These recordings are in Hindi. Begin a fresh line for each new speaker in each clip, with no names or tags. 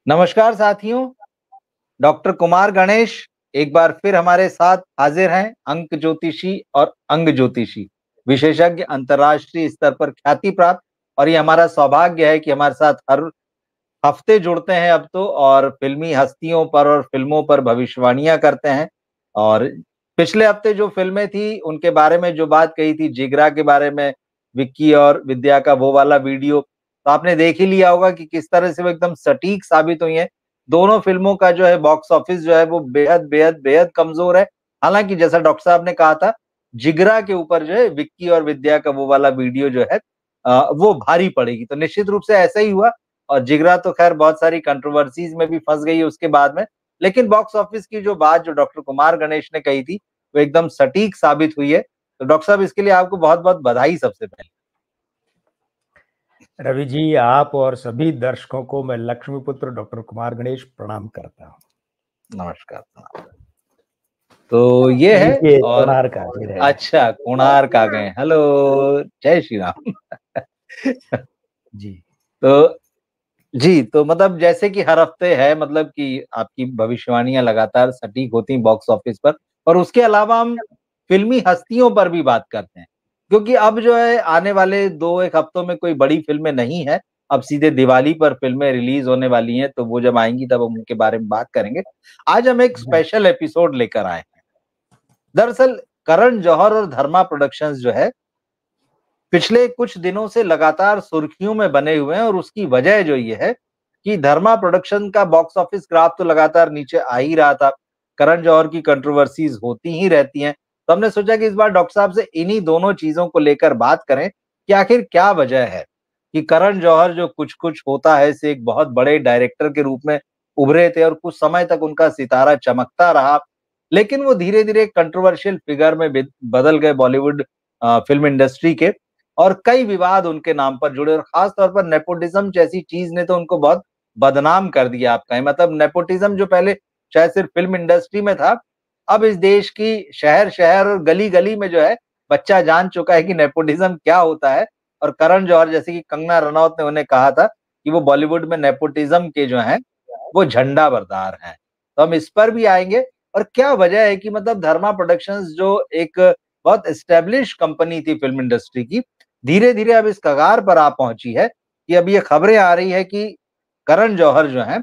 नमस्कार साथियों, डॉक्टर कुमार गणेश एक बार फिर हमारे साथ हाजिर हैं। अंक ज्योतिषी और अंग ज्योतिषी विशेषज्ञ, अंतर्राष्ट्रीय स्तर पर ख्याति प्राप्त। और ये हमारा सौभाग्य है कि हमारे साथ हर हफ्ते जुड़ते हैं अब तो, और फिल्मी हस्तियों पर और फिल्मों पर भविष्यवाणियां करते हैं। और पिछले हफ्ते जो फिल्में थी उनके बारे में जो बात कही थी, जिगरा के बारे में, विक्की और विद्या का वो वाला वीडियो, तो आपने देख ही लिया होगा कि किस तरह से वो एकदम सटीक साबित हुई है। दोनों फिल्मों का जो है बॉक्स ऑफिस जो है वो बेहद बेहद बेहद कमजोर है। हालांकि जैसा डॉक्टर साहब ने कहा था, जिगरा के ऊपर जो है विक्की और विद्या का वो वाला वीडियो जो है वो भारी पड़ेगी। तो निश्चित रूप से ऐसा ही हुआ। और जिगरा तो खैर बहुत सारी कंट्रोवर्सीज में भी फंस गई है उसके बाद में। लेकिन बॉक्स ऑफिस की जो बात जो डॉक्टर कुमार गणेश ने कही थी वो एकदम सटीक साबित हुई है। तो डॉक्टर साहब, इसके लिए आपको बहुत बहुत बधाई सबसे पहले।
रवि जी, आप और सभी दर्शकों को मैं लक्ष्मीपुत्र डॉक्टर कुमार गणेश प्रणाम करता हूँ।
नमस्कार। तो ये है। और
कोणार्क आ गए।
अच्छा, कोणार्क आ गए। हेलो, जय श्री राम।
जी।
तो जी, तो मतलब जैसे कि हर हफ्ते है, मतलब कि आपकी भविष्यवाणियां लगातार सटीक होती हैं बॉक्स ऑफिस पर। और उसके अलावा हम फिल्मी हस्तियों पर भी बात करते हैं, क्योंकि अब जो है आने वाले 2-1 हफ्तों में कोई बड़ी फिल्में नहीं है। अब सीधे दिवाली पर फिल्में रिलीज होने वाली हैं, तो वो जब आएंगी तब हम उनके बारे में बात करेंगे। आज हम एक स्पेशल एपिसोड लेकर आए हैं। दरअसल करण जौहर और धर्मा प्रोडक्शंस जो है पिछले कुछ दिनों से लगातार सुर्खियों में बने हुए हैं। और उसकी वजह जो ये है कि धर्मा प्रोडक्शन का बॉक्स ऑफिस ग्राफ तो लगातार नीचे आ ही रहा था। करण जौहर की कंट्रोवर्सीज होती ही रहती हैं। तो हमने सोचा कि इस बार डॉक्टर साहब से इन्हीं दोनों चीजों को लेकर बात करें कि आखिर क्या वजह है कि करण जौहर जो कुछ कुछ होता है से एक बहुत बड़े डायरेक्टर के रूप में उभरे थे और कुछ समय तक उनका सितारा चमकता रहा, लेकिन वो धीरे धीरे कंट्रोवर्शियल फिगर में बदल गए बॉलीवुड फिल्म इंडस्ट्री के। और कई विवाद उनके नाम पर जुड़े, और खास तौर पर नेपोटिज्म जैसी चीज ने तो उनको बहुत बदनाम कर दिया। आप कहें, मतलब नेपोटिज्म जो पहले शायद सिर्फ फिल्म इंडस्ट्री में था, अब इस देश की शहर शहर और गली गली में जो है बच्चा जान चुका है कि नेपोटिज्म क्या होता है। और करण जौहर, जैसे कि कंगना रनौत ने उन्हें कहा था कि वो बॉलीवुड में नेपोटिज्म के जो हैं वो झंडा बरदार हैं। तो हम इस पर भी आएंगे। और क्या वजह है कि मतलब धर्मा प्रोडक्शंस जो एक बहुत एस्टेब्लिश कंपनी थी फिल्म इंडस्ट्री की, धीरे धीरे अब इस कगार पर आ पहुंची है कि अब ये खबरें आ रही है कि करण जौहर जो है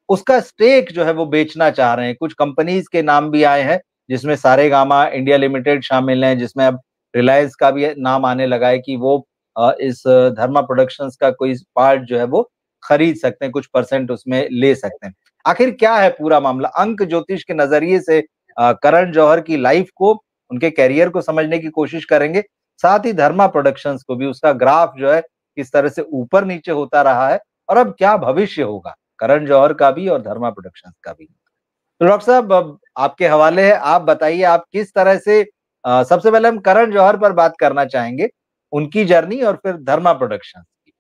उसका स्टेक जो है वो बेचना चाह रहे हैं। कुछ कंपनीज के नाम भी आए हैं, जिसमें सारेगामा इंडिया लिमिटेड शामिल है, जिसमें अब रिलायंस का भी नाम आने लगा है कि वो इस धर्मा प्रोडक्शंस का कोई पार्ट जो है वो खरीद सकते हैं, कुछ परसेंट उसमें ले सकते हैं। आखिर क्या है पूरा मामला, अंक ज्योतिष के नजरिए से करण जौहर की लाइफ को, उनके कैरियर को समझने की कोशिश करेंगे। साथ ही धर्मा प्रोडक्शंस को भी, उसका ग्राफ जो है किस तरह से ऊपर नीचे होता रहा है और अब क्या भविष्य होगा करण जौहर का भी और धर्मा प्रोडक्शंस का भी। तो डॉक्टर साहब, अब आपके हवाले है, आप बताइए आप किस तरह से सबसे पहले हम करण जौहर पर बात करना चाहेंगे, उनकी जर्नी, और फिर धर्मा प्रोडक्शंस की।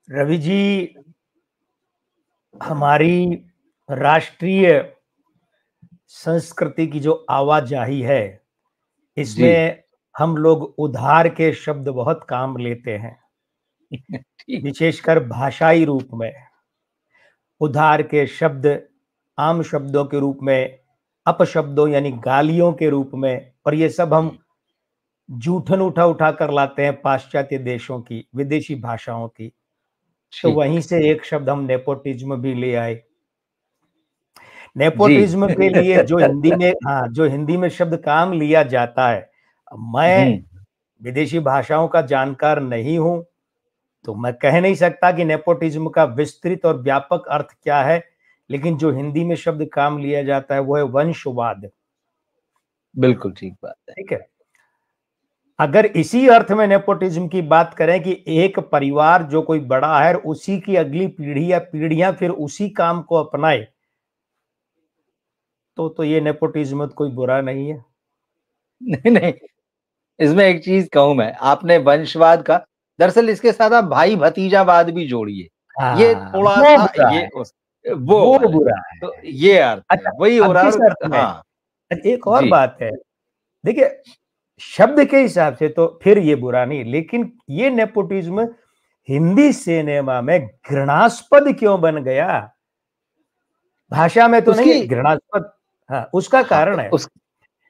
रवि जी, हमारी राष्ट्रीय संस्कृति की जो आवाजाही है, इसमें हम लोग उधार के शब्द बहुत काम लेते हैं। विशेषकर भाषाई रूप में उधार के शब्द आम शब्दों के रूप में, अपशब्दों यानी गालियों के रूप में, और ये सब हम जूठन उठा कर लाते हैं पाश्चात्य देशों की, विदेशी भाषाओं की। तो वहीं से एक शब्द हम नेपोटिज्म भी ले आए। नेपोटिज्म के लिए जो हिंदी में शब्द काम लिया जाता है, मैं विदेशी भाषाओं का जानकार नहीं हूं, तो मैं कह नहीं सकता कि नेपोटिज्म का विस्तृत और व्यापक अर्थ क्या है, लेकिन जो हिंदी में शब्द काम लिया जाता है वो है वंशवाद।
बिल्कुल ठीक बात है।
ठीक है। अगर इसी अर्थ में नेपोटिज्म की बात करें कि एक परिवार जो कोई बड़ा है उसी की अगली पीढ़ी या पीढ़ियां फिर उसी काम को अपनाए, तो ये नेपोटिज्म कोई बुरा नहीं है।
नहीं, इसमें एक चीज कहूं मैं, आपने वंशवाद का, दरअसल इसके साथ आप भाई भतीजावाद भी जोड़िए। ये थोड़ा सा वो
बुरा है।
तो ये अर्थ है,
अच्छा,
वही हो रहा
किस
है।
अर्थ में?
हाँ
एक और बात है, देखिए, शब्द के हिसाब से तो फिर ये बुरा नहीं, लेकिन ये नेपोटिज्म हिंदी सिनेमा में घृणास्पद क्यों बन गया? भाषा में तो नहीं, घृणास्पद। हाँ, उसका कारण है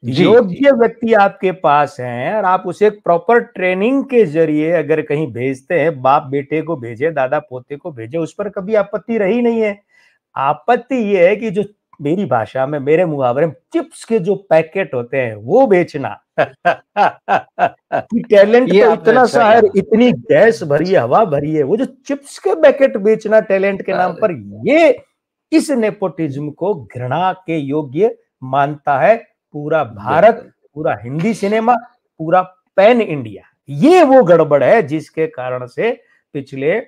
योग्य व्यक्ति आपके पास हैं और आप उसे प्रॉपर ट्रेनिंग के जरिए अगर कहीं भेजते हैं, बाप बेटे को भेजे, दादा पोते को भेजे, उस पर कभी आपत्ति रही नहीं है। आपत्ति ये है कि जो मेरी भाषा में, मेरे मुहावरे में चिप्स के जो पैकेट होते हैं वो बेचना कि टैलेंट तो इतना सा है, इतनी गैस भरी है, हवा भरी है, वो जो चिप्स के पैकेट बेचना टैलेंट के नाम पर, ये इस नेपोटिज्म को घृणा के योग्य मानता है पूरा भारत, पूरा हिंदी सिनेमा, पूरा पैन इंडिया। ये वो गड़बड़ है जिसके कारण से पिछले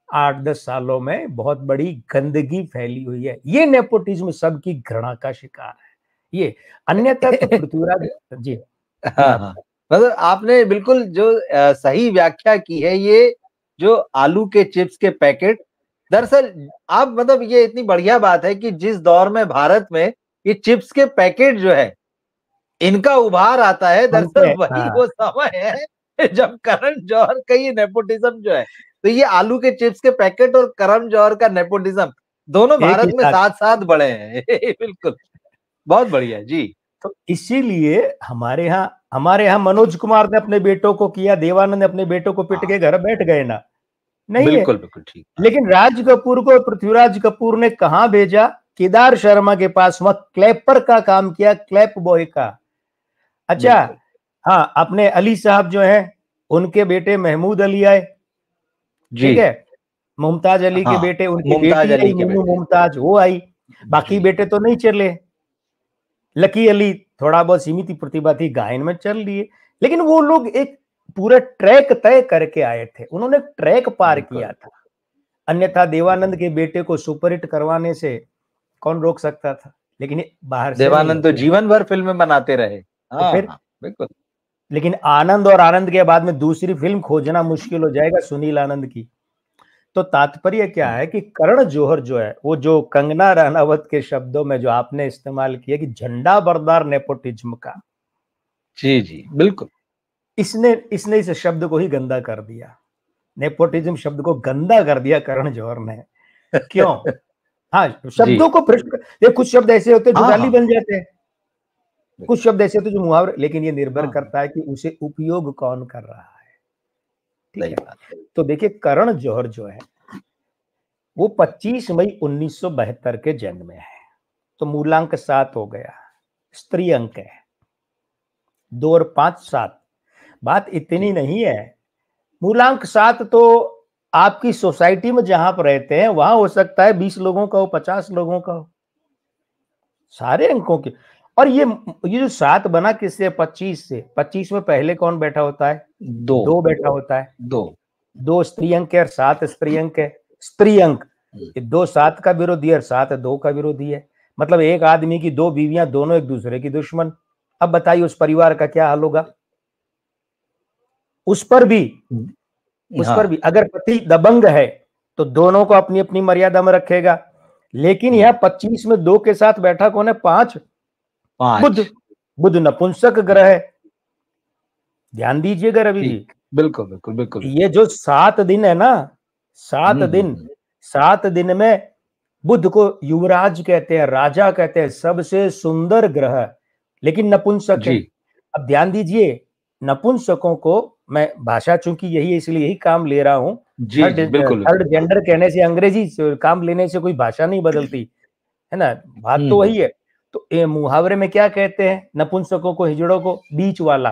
8-10 सालों में बहुत बड़ी गंदगी फैली हुई है। ये नेपोटिज्म सबकी घृणा का शिकार है ये, अन्यथा तो पृथ्वीराज जी।
हाँ, मतलब आपने बिल्कुल जो सही व्याख्या की है। ये जो आलू के चिप्स के पैकेट, दरअसल आप मतलब ये इतनी बढ़िया बात है कि जिस दौर में भारत में ये चिप्स के पैकेट जो है इनका उभार आता है, दरअसल वही वो समय है जब करण जौहर का ये नेपोटिज्म जो है, तो ये आलू के चिप्स के पैकेट और करण जौहर का नेपोटिज्म दोनों भारत में साथ साथ बढ़े हैं। बिल्कुल, बहुत बढ़िया जी।
तो इसीलिए हमारे यहाँ मनोज कुमार ने अपने बेटों को किया, देवानंद ने अपने बेटों को पिट के घर बैठ गए ना, नहीं
बिल्कुल है। बिल्कुल ठीक।
लेकिन राज कपूर को पृथ्वीराज कपूर ने कहां भेजा? केदार शर्मा के पास, वहां क्लैपर का काम किया, क्लैप बॉय का। अच्छा, हाँ, अपने अली साहब जो हैं उनके बेटे महमूद अली आए, ठीक है, मुमताज अली के बेटे, उनकी बेटी आई मीनू मुमताज, वो आई, बाकी बेटे तो नहीं चले। लकी अली थोड़ा बहुत सीमित प्रतिभा थी, गायन में चल लिए, लेकिन वो लोग एक पूरा ट्रैक तय करके आए थे, उन्होंने ट्रैक पार किया था। अन्यथा देवानंद के बेटे को सुपरहिट करवाने से कौन रोक सकता था? लेकिन बाहर से
देवानंद तो जीवन भर फिल्में बनाते रहे।
तो फिर
बिल्कुल।
लेकिन आनंद और आनंद के बाद में दूसरी फिल्म खोजना मुश्किल हो जाएगा सुनील आनंद की। तो तात्पर्य क्या है कि करण जौहर जो है, वो जो कंगना रनावत के शब्दों में जो आपने इस्तेमाल किया कि झंडा बरदार नेपोटिज्म का,
जी जी बिल्कुल,
इसने इस शब्द को ही गंदा कर दिया। नेपोटिज्म शब्द को गंदा कर दिया करण जौहर ने। क्यों? हाँ, शब्दों को प्रश्न, कुछ शब्द ऐसे होते हैं जो गाली बन जाते हैं, कुछ शब्द ऐसे होते हैं जो मुहावरे, लेकिन ये निर्भर करता है कि उसे उपयोग कौन कर रहा है। ठीक है, तो देखिए करण जौहर जो है वो 25 मई 1972 के जन्म में है, तो मूलांक 7 हो गया, स्त्री अंक है 2 और 5 7। बात इतनी नहीं है, मूलांक 7 तो आपकी सोसाइटी में जहां पर रहते हैं वहां हो सकता है 20 लोगों का हो, 50 लोगों का हो, सारे अंकों के। और ये जो 7 बना किससे? 25 से। 25 में पहले कौन बैठा होता है? 2 बैठा होता है। 2 स्त्री अंक है और 7 स्त्री अंक है। स्त्री अंक 2 7 का विरोधी है और 7 2 का विरोधी है, मतलब एक आदमी की 2 बीवियां, दोनों एक दूसरे की दुश्मन। अब बताइए उस परिवार का क्या हाल होगा? उस पर भी अगर पति दबंग है तो दोनों को अपनी अपनी मर्यादा में रखेगा, लेकिन यह 25 में 2 के साथ बैठा कौन है? 5 बुध नपुंसक ग्रह है। ध्यान दीजिएगा रवि जी।
बिल्कुल बिल्कुल बिल्कुल।
ये जो 7 दिन है ना, 7 दिन में बुध को युवराज कहते हैं, राजा कहते हैं, सबसे सुंदर ग्रह, लेकिन नपुंसक है। अब ध्यान दीजिए, नपुंसकों को मैं भाषा चूंकि यही है इसलिए यही काम ले रहा हूं, थर्ड जेंडर कहने से, अंग्रेजी काम लेने से कोई भाषा नहीं बदलती है ना, बात तो वही है। तो मुहावरे में क्या कहते हैं नपुंसकों को, हिजड़ों को? बीच वाला।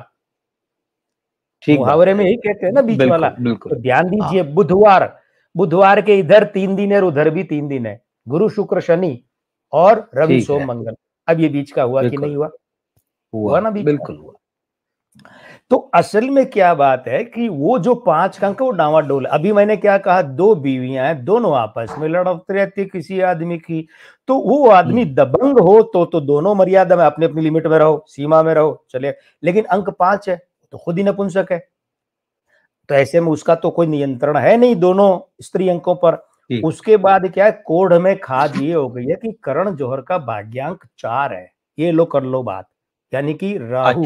मुहावरे में यही कहते हैं ना, बीच वाला। तो ध्यान दीजिए, बुधवार के इधर 3 दिन है और उधर भी 3 दिन है, गुरु शुक्र शनि और रवि सोम मंगल। अब ये बीच का हुआ कि नहीं हुआ? हुआ ना बीच? बिल्कुल हुआ। तो असल में क्या बात है कि वो जो 5 अंक वो डावाडोल। अभी मैंने क्या कहा? 2 बीवियां हैं, दोनों आपस में लड़ती रहती है किसी आदमी की, तो वो आदमी दबंग हो तो दोनों मर्यादा में, अपनी अपनी लिमिट में रहो, सीमा में रहो, चले। लेकिन अंक 5 है तो खुद ही नपुंसक है, तो ऐसे में उसका तो कोई नियंत्रण है नहीं दोनों स्त्री अंकों पर। उसके बाद क्या है, कोढ़ में खाद ये हो गई है कि करण जौहर का भाग्यांक 4 है। ये लो कर लो बात, यानी कि राहु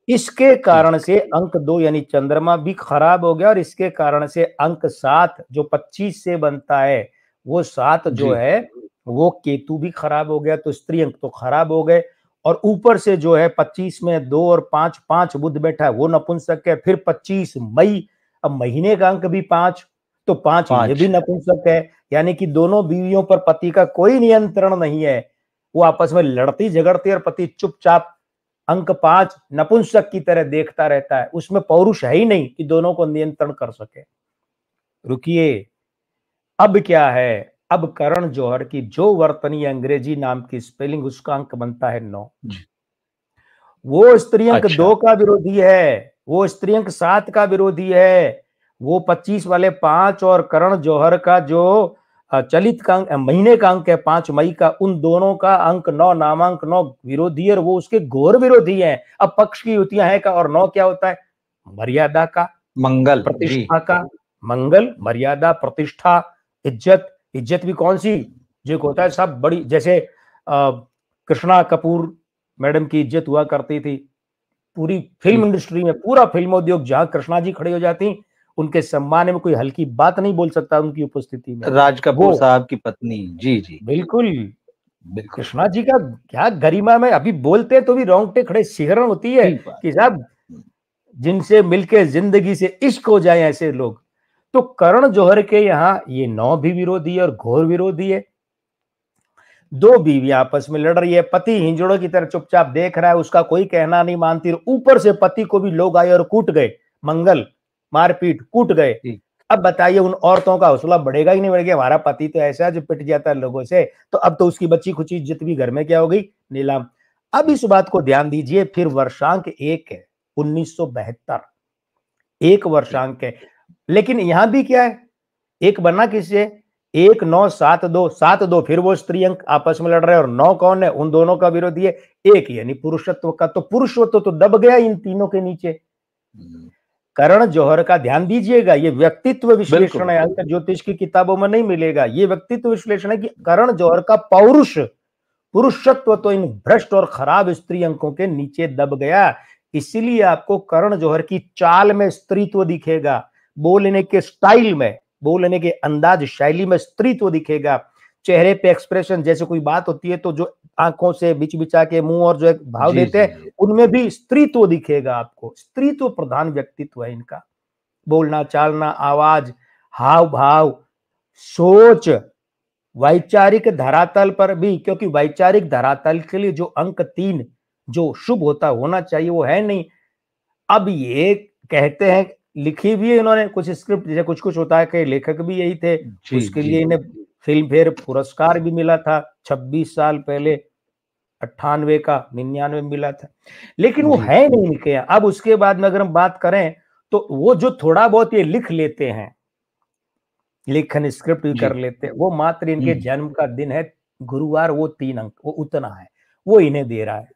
इसके कारण से अंक 2 यानी चंद्रमा भी खराब हो गया, और इसके कारण से अंक 7 जो 25 से बनता है, वो 7 जो है वो केतु भी खराब हो गया, तो स्त्री अंक तो खराब हो गए। और ऊपर से जो है 25 में 2 और 5, 5 बुध बैठा है, वो नपुंसक है। फिर 25 मई, अब महीने का अंक भी 5, तो 5 ये भी नपुंसक है। यानी कि दोनों बीवियों पर पति का कोई नियंत्रण नहीं है, वो आपस में लड़ती झगड़ती, और पति चुपचाप अंक 5 नपुंसक की तरह देखता रहता है। उसमें पौरुष है ही नहीं कि दोनों को नियंत्रण कर सके। रुकिए, अब क्या है, अब करण जौहर की जो वर्तनी अंग्रेजी नाम की स्पेलिंग, उसका अंक बनता है 9। वो स्त्री अंक 2 का विरोधी है, वो स्त्री अंक 7 का विरोधी है, वो 25 वाले 5 और करण जौहर का जो चलित का अंक, महीने का अंक है 5 मई का, उन दोनों का अंक 9, नामांक 9 विरोधी है, और वो उसके घोर विरोधी हैं। अब पक्ष की युतियां है का, और 9 क्या होता है? मर्यादा का,
मंगल,
प्रतिष्ठा का। मंगल, मर्यादा, प्रतिष्ठा, इज्जत। इज्जत भी कौन सी? जो होता है सब बड़ी, जैसे कृष्णा कपूर मैडम की इज्जत हुआ करती थी पूरी फिल्म इंडस्ट्री में, पूरा फिल्म उद्योग, जहां कृष्णा जी खड़ी हो जाती, उनके सम्मान में कोई हल्की बात नहीं बोल सकता उनकी उपस्थिति में।
राज कपूर साहब की पत्नी। जी
बिल्कुल। कृष्णा जी का क्या गरिमा में, अभी बोलते हैं तो भी रोंगटे खड़े, सिहरन होती है कि साहब जिनसे मिलके जिंदगी से इश्क हो जाए ऐसे लोग। तो करण जौहर के यहाँ ये 9 भी विरोधी है और घोर विरोधी है। दो बीवियां आपस में लड़ रही है, पति हिंजड़ों की तरह चुपचाप देख रहा है, उसका कोई कहना नहीं मानती, ऊपर से पति को भी लोग आए और कूट गए, मंगल, मारपीट, कूट गए। अब बताइए उन औरतों का हौसला बढ़ेगा ही नहीं बढ़ेगा? हमारा पति तो ऐसा है जो पिट जाता है लोगों से, तो अब तो उसकी बच्ची खुची इज्जत भी घर में क्या हो गई? नीलाम। अब इस बात को ध्यान दीजिए, फिर वर्षांक 1 है, 1972, 1 वर्षांक है। लेकिन यहां भी क्या है, एक बना किससे? 1, 9, 7, 2, 7, 2, फिर वो स्त्री अंक आपस में लड़ रहे हैं, और 9 कौन है? उन दोनों का विरोधी है 1, यानी पुरुषत्व का। तो पुरुषत्व तो दब गया इन तीनों के नीचे। करण जौहर का ध्यान दीजिएगा, ये व्यक्तित्व विश्लेषण है, अंक ज्योतिष की किताबों में नहीं मिलेगा। ये व्यक्तित्व विश्लेषण है कि करण जौहर का पौरुष, पुरुषत्व तो इन भ्रष्ट और खराब स्त्री अंकों के नीचे दब गया। इसीलिए आपको करण जौहर की चाल में स्त्रीत्व दिखेगा, बोलने के स्टाइल में, बोलने के अंदाज शैली में स्त्रीत्व दिखेगा, चेहरे पे एक्सप्रेशन, जैसे कोई बात होती है तो जो आंखों से बिच बिचा के मुंह और जो एक भाव देते हैं, उनमें भी स्त्रीत्व दिखेगा आपको। स्त्रीत्व प्रधान व्यक्तित्व है इनका, बोलना चालना, आवाज, हाव भाव, सोच, वैचारिक धरातल पर भी, क्योंकि वैचारिक धरातल के लिए जो अंक 3 जो शुभ होता होना चाहिए वो है नहीं। अब ये कहते हैं, लिखी भी है इन्होंने कुछ स्क्रिप्ट, जैसे कुछ कुछ होता है कि लेखक भी यही थे, उसके लिए इन्हें फिल्म फेयर पुरस्कार भी मिला था 26 साल पहले, 98 का, 99 में मिला था, लेकिन वो है नहीं लिखे। अब उसके बाद में अगर हम बात करें तो वो जो थोड़ा बहुत ये लिख लेते हैं, लेखन स्क्रिप्ट भी कर लेते हैं, वो मात्र इनके जन्म का दिन है गुरुवार, वो 3 अंक, वो उतना है, वो इन्हें दे रहा है,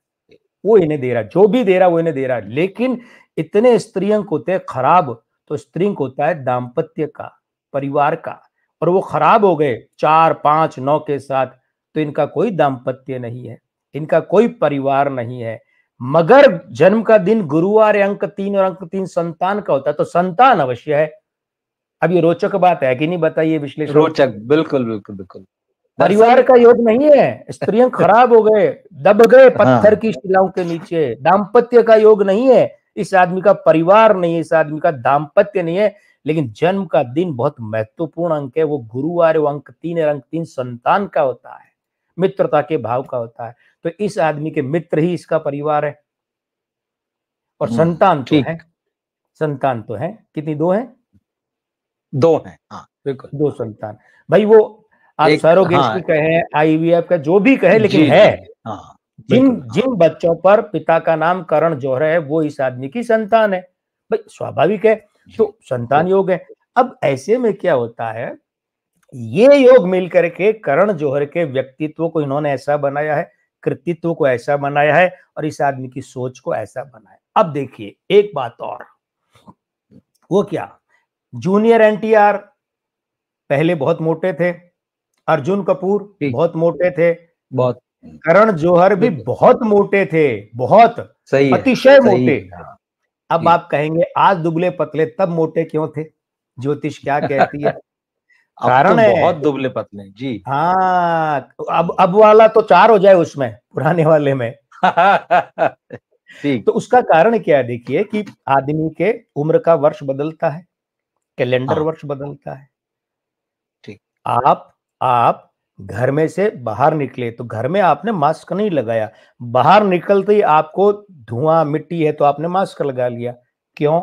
वो इन्हें दे रहा है, जो भी दे रहा है वो इन्हें दे रहा है। लेकिन इतने स्त्री अंक होते हैं खराब, तो स्त्री अंक होता है दाम्पत्य का, परिवार का, और वो खराब हो गए 4, 5, 9 के साथ, तो इनका कोई दाम्पत्य नहीं है, इनका कोई परिवार नहीं है। मगर जन्म का दिन गुरुवार, अंक 3 और अंक 3 संतान का होता है, तो संतान अवश्य है। अब ये रोचक बात है कि नहीं, बताइए विश्लेषण?
रोचक, बिल्कुल बिल्कुल बिल्कुल।
परिवार का योग नहीं है, स्त्रियां खराब हो गए, दब गए पत्थर की शिलाओं के नीचे। दाम्पत्य का योग नहीं है, इस आदमी का परिवार नहीं है, इस आदमी का दाम्पत्य नहीं है। लेकिन जन्म का दिन बहुत महत्वपूर्ण अंक है, वो गुरुवार, वो अंक 3 और अंक 3 संतान का होता है, मित्रता के भाव का होता है। तो इस आदमी के मित्र ही इसका परिवार है, और संतान तो है, संतान तो है, कितनी? 2 है,
2 है, हाँ बिल्कुल,
2 संतान। भाई वो आप सरोगेसी कहे, IVF का जो भी कहे, लेकिन है। जिन बच्चों पर पिता का नाम करण जौहर है, वो इस आदमी की संतान है, भाई स्वाभाविक है, तो संतान योग है। अब ऐसे में क्या होता है, ये योग मिलकर के करण जौहर के व्यक्तित्व को इन्होंने ऐसा बनाया है, कृतित्व को ऐसा बनाया है, और इस आदमी की सोच को ऐसा बनाया। अब देखिए एक बात और, वो क्या, जूनियर NTR पहले बहुत मोटे थे, अर्जुन कपूर बहुत मोटे थे,
बहुत,
करण जौहर भी बहुत मोटे थे, बहुत
सही है,
अतिशय
सही
मोटे।
है, हाँ,
अब आप कहेंगे आज दुबले पतले, तब मोटे क्यों थे? ज्योतिष क्या कहती है?
अब तो
कारण है,
बहुत दुबले पतले जी।
हाँ, अब वाला तो 4 हो जाए उसमें, पुराने वाले में।
ठीक।
तो उसका कारण क्या है? देखिए कि आदमी के उम्र का वर्ष बदलता है, कैलेंडर
हाँ,
वर्ष बदलता है।
ठीक।
आप घर में से बाहर निकले तो घर में आपने मास्क नहीं लगाया, बाहर निकलते ही आपको धुआं मिट्टी है तो आपने मास्क लगा लिया। क्यों?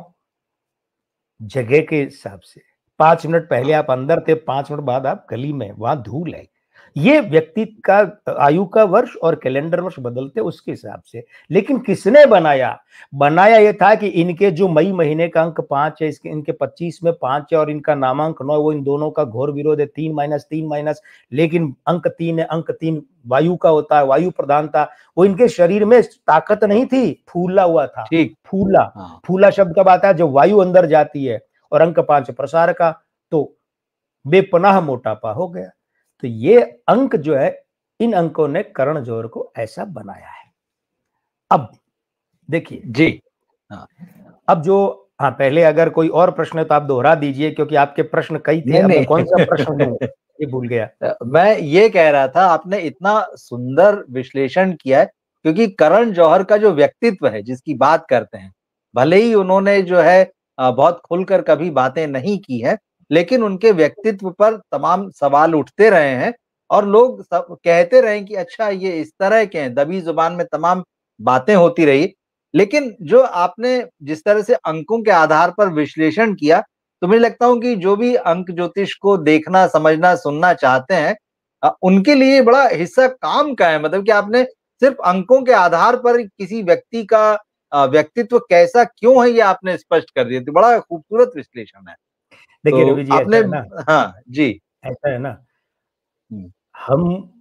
जगह के हिसाब से। 5 मिनट पहले
हाँ,
आप अंदर थे, 5 मिनट बाद आप गली में, वहां धूल है। ये व्यक्ति का आयु का वर्ष और कैलेंडर वर्ष बदलते उसके हिसाब से। लेकिन किसने बनाया? बनाया ये था कि इनके जो मई महीने का अंक 5 है, इसके इनके 25 में 5 है और इनका नामांक 9, वो इन दोनों का घोर विरोध है, 3 माइनस 3 माइनस। लेकिन अंक 3 है, अंक 3 वायु का होता है, वायु प्रधान था। वो इनके शरीर में ताकत नहीं थी, फूला हुआ था।
ठीक।
फूला,
हाँ,
फूला शब्द कब आता है? जब वायु अंदर जाती है। और अंक 5 प्रसार का, तो बेपनाह मोटापा हो गया। तो ये अंक जो है, इन अंकों ने करण जौहर को ऐसा बनाया है। अब देखिए
जी। हाँ,
अब जो, हाँ, पहले अगर कोई और प्रश्न है तो आप दोहरा दीजिए, क्योंकि आपके प्रश्न कई थे।
नहीं,
अब मैं कौन सा प्रश्न दूं,
नहीं।
ये भूल गया।
मैं ये कह रहा था, आपने इतना सुंदर विश्लेषण किया है, क्योंकि करण जौहर का जो व्यक्तित्व है, जिसकी बात करते हैं, भले ही उन्होंने जो है बहुत खुलकर कभी बातें नहीं की हैं, लेकिन उनके व्यक्तित्व पर तमाम सवाल उठते रहे हैं और लोग सब कहते रहे कि अच्छा ये इस तरह के हैं, दबी जुबान में तमाम बातें होती रही। लेकिन जो आपने जिस तरह से अंकों के आधार पर विश्लेषण किया, तो मुझे लगता हूँ कि जो भी अंक ज्योतिष को देखना, समझना, सुनना चाहते हैं उनके लिए बड़ा हिस्सा काम का है। मतलब कि आपने सिर्फ अंकों के आधार पर किसी व्यक्ति का व्यक्तित्व कैसा क्यों है, ये आपने स्पष्ट कर दिया। तो बड़ा खूबसूरत विश्लेषण है।
देखिए
तो
रवि जी,
आपने
ऐसा है ना,
हाँ, जी।
ऐसा है ना,
हुँ,
हम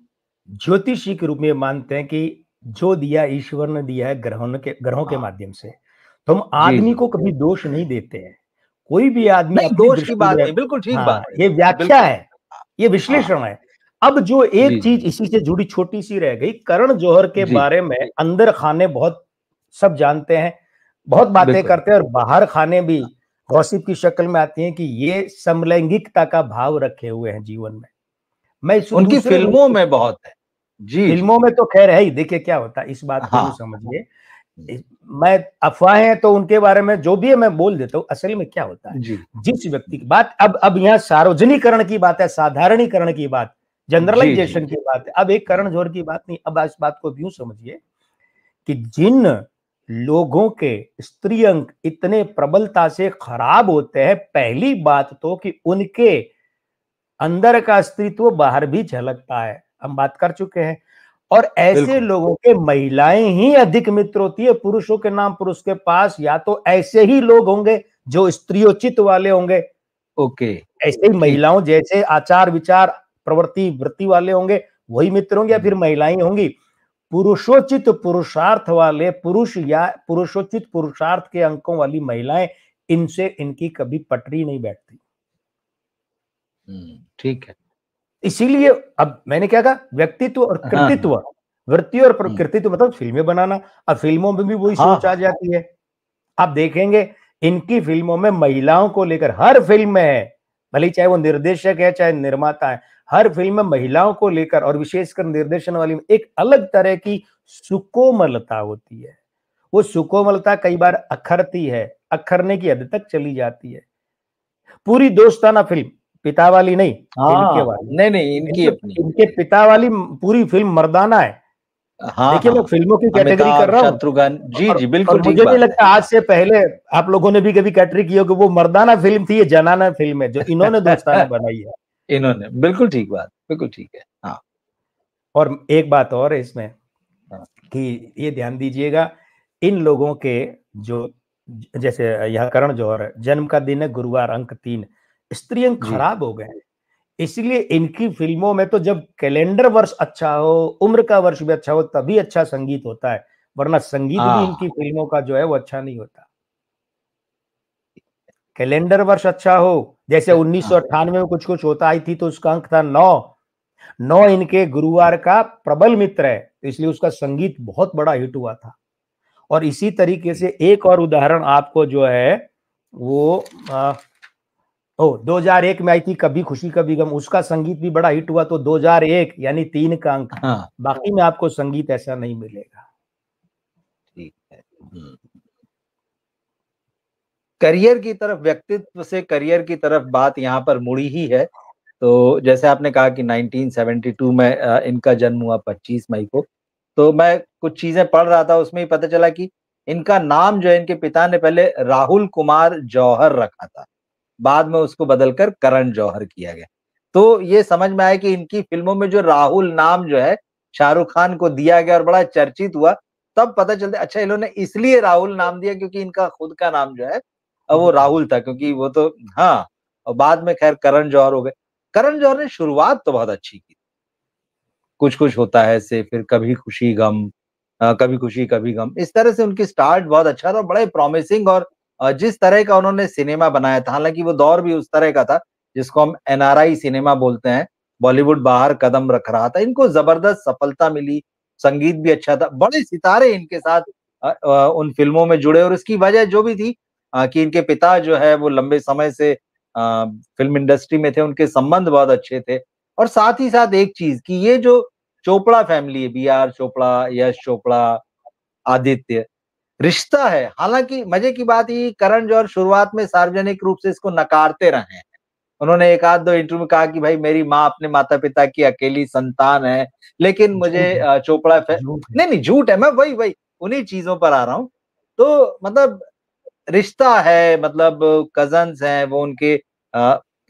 ज्योतिषी के रूप में मानते हैं कि जो दिया ईश्वर ने दिया है ग्रहों के
हाँ,
माध्यम से, तो हम
जी,
आदमी
जी।
को कभी दोष नहीं देते हैं। कोई भी आदमी
नहीं,
अपनी
दोष की
दृष्टि
बात
में,
नहीं, बिल्कुल ठीक
हाँ,
बात है।
ये व्याख्या
बिल्कुल।
है, ये
हाँ,
विश्लेषण है। अब जो
जी,
एक चीज
जी,
इसी से जुड़ी छोटी सी रह गई, करण जौहर के
जी,
बारे में अंदर खाने बहुत सब जानते हैं, बहुत बातें
बिल्कुल।
करते हैं, और बाहर खाने भी गॉसिप की शक्ल में आती हैं कि ये समलैंगिकता का भाव रखे हुए हैं जीवन में। मैं इस
उनकी
दूसरे रूप,
फ़िल्मों में बहुत है। जी, जी।
फिल्मों में तो खैर है ही। देखिए क्या होता है, इस बात को यूं
हाँ।
समझिए, मैं, अफवाहें तो उनके बारे में जो भी है मैं बोल देता हूँ। असल में क्या होता है,
जी,
जिस व्यक्ति की बात, अब यहाँ सार्वजनिकरण की बात है, साधारणीकरण की बात,
जी, जी,
जनरलाइजेशन
जी।
की बात है। अब एक करण जौहर की बात नहीं। अब इस बात को यूं समझिए कि जिन लोगों के स्त्री अंक इतने प्रबलता से खराब होते हैं, पहली बात तो कि उनके अंदर का अस्तित्व बाहर भी झलकता है, हम बात कर चुके हैं। और ऐसे
बिल्कुल।
लोगों के महिलाएं ही अधिक मित्र होती है पुरुषों के नाम पर। उसके पास या तो ऐसे ही लोग होंगे जो स्त्रियोचित वाले होंगे,
ओके,
ऐसे ही
ठीक।
महिलाओं जैसे आचार विचार प्रवृत्ति वृत्ति वाले होंगे, वही मित्र होंगे, या फिर
हुँ,
महिलाएं होंगी पुरुषोचित पुरुषार्थ वाले पुरुष, या पुरुषोचित पुरुषार्थ के अंकों वाली महिलाएं, इनसे इनकी कभी पटरी नहीं बैठती।
हुँ, ठीक है।
इसीलिए अब मैंने क्या कहा, व्यक्तित्व और
हाँ, हाँ।
कृतित्व, वृत्ति और
हुँ।
कृतित्व मतलब फिल्में बनाना। अब फिल्मों में भी वही
हाँ,
सोच आ
हाँ।
जाती है। आप देखेंगे इनकी फिल्मों में महिलाओं को लेकर, हर फिल्म में है, भले ही चाहे वो निर्देशक है चाहे निर्माता है, हर फिल्म में महिलाओं को लेकर, और विशेषकर निर्देशन वाली में एक अलग तरह की सुकोमलता होती है। वो सुकोमलता कई बार अखरती है, अखरने की हद तक चली जाती है। पूरी दोस्ताना फिल्म, पिता वाली नहीं, इनके
हाँ,
वाली,
नहीं, नहीं, इनकी
इनके
अपनी।
इनके पिता वाली पूरी फिल्म मर्दाना है।
हाँ,
देखिए मैं
हाँ।
फिल्मों की कैटेगरी कर
अमिताभ,
रहा हूँ,
शत्रुघ्न जी, जी,
और
बिल्कुल ठीक
मुझे नहीं
बात है।
लगता आज से पहले आप लोगों ने भी कभी कैटेगरी की हो कि वो मर्दाना फिल्म थी, ये जनाना फिल्म है जो इन्होंने दोस्ताना बनाई है।
इन्होंने बिल्कुल ठीक बात, बिल्कुल ठीक है। हाँ,
और एक बात और है इसमें
हाँ।
कि ये ध्यान दीजिएगा, इन लोगों के जो, जैसे यह करण जौहर है, जन्म का दिन है गुरुवार, अंक 3, स्त्री अंक
जी।
खराब हो गए हैं। इसलिए इनकी फिल्मों में तो जब कैलेंडर वर्ष अच्छा हो, उम्र का वर्ष भी अच्छा हो, तभी अच्छा संगीत होता है, वरना संगीत भी
हाँ,
इनकी फिल्मों का जो है वो अच्छा नहीं होता। कैलेंडर वर्ष अच्छा हो, जैसे
हाँ,
1998 में कुछ कुछ होता आई थी तो उसका अंक था 9, 9 इनके गुरुवार का प्रबल मित्र है, तो इसलिए उसका संगीत बहुत बड़ा हिट हुआ था। और इसी तरीके से एक और उदाहरण आपको जो है वो 2001 में आई थी कभी खुशी कभी गम, उसका संगीत भी बड़ा हिट हुआ, तो 2001 यानी 3 का अंक।
हाँ,
बाकी में आपको संगीत ऐसा नहीं मिलेगा।
ठीक है। करियर की तरफ, व्यक्तित्व से करियर की तरफ बात यहाँ पर मुड़ी ही है। तो जैसे आपने कहा कि 1972 में इनका जन्म हुआ 25 मई को। तो मैं कुछ चीजें पढ़ रहा था, उसमें ही पता चला कि इनका नाम जो है इनके पिता ने पहले राहुल कुमार जौहर रखा था, बाद में उसको बदलकर करण जौहर किया गया। तो ये समझ में आया कि इनकी फिल्मों में जो राहुल नाम जो है शाहरुख खान को दिया गया और बड़ा चर्चित हुआ, तब पता चलता अच्छा इन्होंने इसलिए राहुल नाम दिया क्योंकि इनका खुद का नाम जो है वो राहुल था, क्योंकि वो तो हाँ, और बाद में खैर करण जौहर हो गए। करण जौहर ने शुरुआत तो बहुत अच्छी की, कुछ कुछ होता है से, फिर कभी खुशी गम, कभी खुशी कभी गम, इस तरह से उनकी स्टार्ट बहुत अच्छा था, और बड़े प्रॉमिसिंग। और जिस तरह का उन्होंने सिनेमा बनाया था, हालांकि वो दौर भी उस तरह का था जिसको हम एनआरआई सिनेमा बोलते हैं, बॉलीवुड बाहर कदम रख रहा था, इनको जबरदस्त सफलता मिली, संगीत भी अच्छा था, बड़े सितारे इनके साथ उन फिल्मों में जुड़े। और इसकी वजह जो भी थी कि इनके पिता जो है वो लंबे समय से फिल्म इंडस्ट्री में थे, उनके संबंध बहुत अच्छे थे। और साथ ही साथ एक चीज कि ये जो चोपड़ा फैमिली है, बी.आर. चोपड़ा, यश चोपड़ा, आदित्य, रिश्ता है। हालांकि मजे की बात ये, करण जौहर शुरुआत में सार्वजनिक रूप से इसको नकारते रहे हैं। उन्होंने एक आध दो इंटरव्यू में कहा कि भाई मेरी माँ अपने माता पिता की अकेली संतान है, लेकिन मुझे
झूठ है,
चोपड़ा
झूठ है।
नहीं नहीं झूठ है, मैं वही वही उन्हीं चीजों पर आ रहा हूँ। तो मतलब रिश्ता है, मतलब कजन्स हैं वो उनके,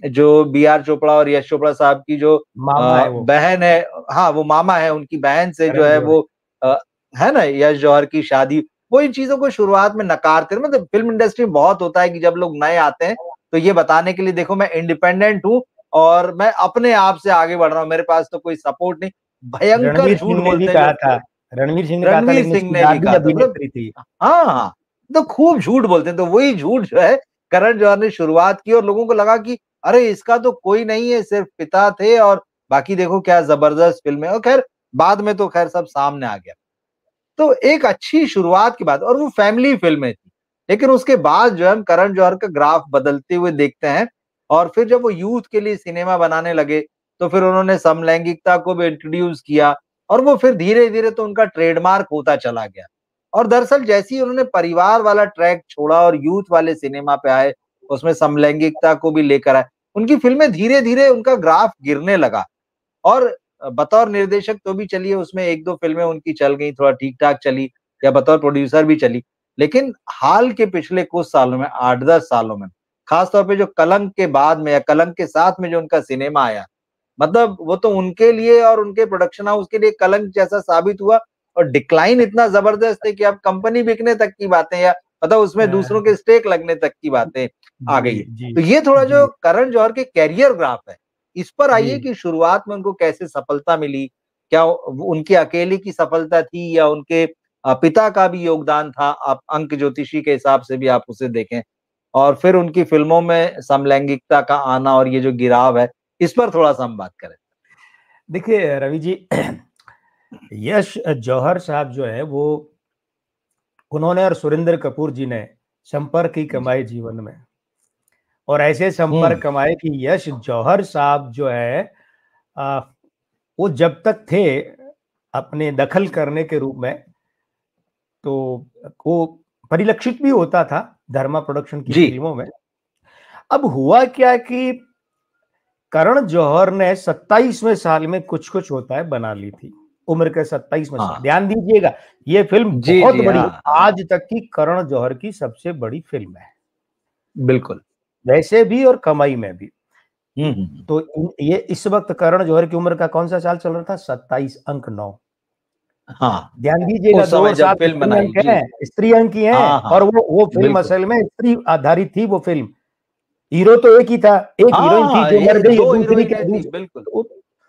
जो बी.आर. चोपड़ा और यश चोपड़ा साहब की जो
मामा है वो,
बहन है, हाँ वो मामा है, उनकी बहन से जो
करण
है
जौहर।
वो अ, है ना यश जौहर की शादी, वो इन चीजों को शुरुआत में नकारते थे। मतलब फिल्म इंडस्ट्री में बहुत होता है कि जब लोग नए आते हैं तो ये बताने के लिए देखो मैं इंडिपेंडेंट हूँ और मैं अपने आप से आगे बढ़ रहा हूँ, मेरे पास तो कोई सपोर्ट नहीं, भयंकर
रणवीर
झूठ
सिंह ने भी
बोलते हैं
कहा
जो
था, रणवीर सिंह ने कहा था,
रणवीर
लेकिन
सिंह
उसकी
ने भी
दादी
कहा था, मतलब
अभिनेत्री थी।
हाँ, हाँ, तो खूब झूठ बोलते हैं। तो वही झूठ जो है करण जौहर ने शुरुआत की और लोगों को लगा कि अरे इसका तो कोई नहीं है, सिर्फ पिता थे और बाकी देखो क्या जबरदस्त फिल्म है। और खैर बाद में तो खैर सब सामने आ गया। तो एक अच्छी शुरुआत के बाद, और वो फैमिली फिल्में थी, लेकिन उसके बाद जो है हम करण जौहर का ग्राफ बदलते हुए देखते हैं। और फिर जब वो यूथ के लिए सिनेमा बनाने लगे तो फिर उन्होंने समलैंगिकता को भी इंट्रोड्यूस किया, और वो फिर धीरे धीरे तो उनका ट्रेडमार्क होता चला गया। और दरअसल जैसे ही उन्होंने परिवार वाला ट्रैक छोड़ा और यूथ वाले सिनेमा पे आए, उसमें समलैंगिकता को भी लेकर आए, उनकी फिल्में धीरे धीरे उनका ग्राफ गिरने लगा। और बतौर निर्देशक तो भी चलिए उसमें 1-2 फ़िल्में उनकी चल गई, थोड़ा ठीक-ठाक चली, या बतौर प्रोड्यूसर भी चली। लेकिन हाल के पिछले कुछ सालों में, 8-10 सालों में, खास तौर पे जो कलंक के बाद में या कलंक के साथ में जो उनका सिनेमा आया, मतलब वो तो उनके लिए और उनके प्रोडक्शन हाउस के लिए कलंक जैसा साबित हुआ। और डिक्लाइन इतना ज़बरदस्त है कि अब कंपनी बिकने तक की बातें, या मतलब उसमें दूसरों के स्टेक लगने तक की बातें आ
जी,
गई है।
जी,
तो ये थोड़ा जो
जी।
करण जौहर के करियर ग्राफ है, इस पर
जी,
आइए कि शुरुआत में उनको कैसे सफलता मिली? क्या उनकी अकेले की सफलता थी या उनके पिता का भी योगदान था? आप अंक ज्योतिषी के हिसाब से भी आप उसे देखें। और फिर उनकी फ़िल्मों में समलैंगिकता का आना और ये जो गिराव है, इस पर थोड़ा-सा हम बात करें।
देखिए रवि जी, यश जौहर साहब जो है वो, उन्होंने और सुरेंद्र कपूर जी ने संपर्क ही
जी।
कमाए जीवन में, और ऐसे
हुँ,
संपर्क कमाए कि यश जौहर साहब जो है आ, वो जब तक थे अपने दखल करने के रूप में, तो वो परिलक्षित भी होता था धर्मा प्रोडक्शन की
जी।
फिल्मों में। अब हुआ क्या कि करण जौहर ने 27वें साल में कुछ कुछ होता है बना ली थी, उम्र के 27वें साल।
हाँ।
ध्यान दीजिएगा, ये फिल्म
जी,
बहुत
जी।
बड़ी,
हाँ, हाँ।
आज तक की करण जौहर की सबसे बड़ी फिल्म है,
बिल्कुल।
वैसे भी और कमाई में भी।
हुँ, हुँ, हुँ।
तो ये इस वक्त करण जौहर की उम्र का कौन सा साल चल रहा था? 27 अंक 9।
हाँ,
ध्यान दीजिएगा,
उस
2
समय
और
जब
7
फ़िल्म
स्त्री
बनाई।
अंक
जी।
हैं, स्त्री अंक ही हैं।
हाँ,
और
हाँ।
वो फिल्म
बिल्कुल।
असल में स्त्री आधारित थी वो फिल्म। हीरो तो एक ही था, एक हीरोइन थी
हाँ,
जो मर
ये
गई,
2
दूसरी
हीरोइनें
के
थी,
दूसरे,
बिल्कुल।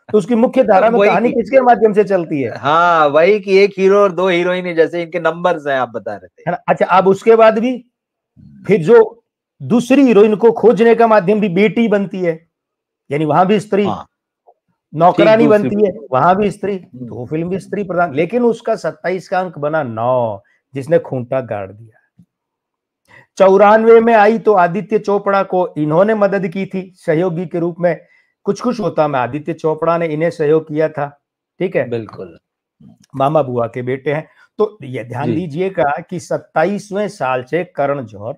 तो उसकी मुख्य धारा में
वही
कहानी
की
किसके माध्यम से चलती है?
हाँ, वही कि 1 हीरो और 2 हीरोइनें, जैसे इनके नंबर्स हैं आप बता रहे थे।
है ना? अच्छा, अब उसके बाद भी फिर जो दूसरी हीरोइन को खोजने का माध्यम भी बेटी बनती है, यानी वहां भी स्त्री।
हाँ,
नौकरानी बनती है, वहां भी स्त्री, तो वो फिल्म भी स्त्री प्रधान, लेकिन उसका 27 का अंक बना 9, जिसने खूंटा गाड़ दिया। 94 में आई तो आदित्य चोपड़ा को इन्होंने मदद की थी सहयोगी के रूप में, कुछ कुछ होता में आदित्य चोपड़ा ने इन्हें सहयोग किया था, ठीक है,
बिल्कुल,
मामा बुआ के बेटे हैं। तो ये ध्यान दीजिएगा कि 27वें साल से करण जौहर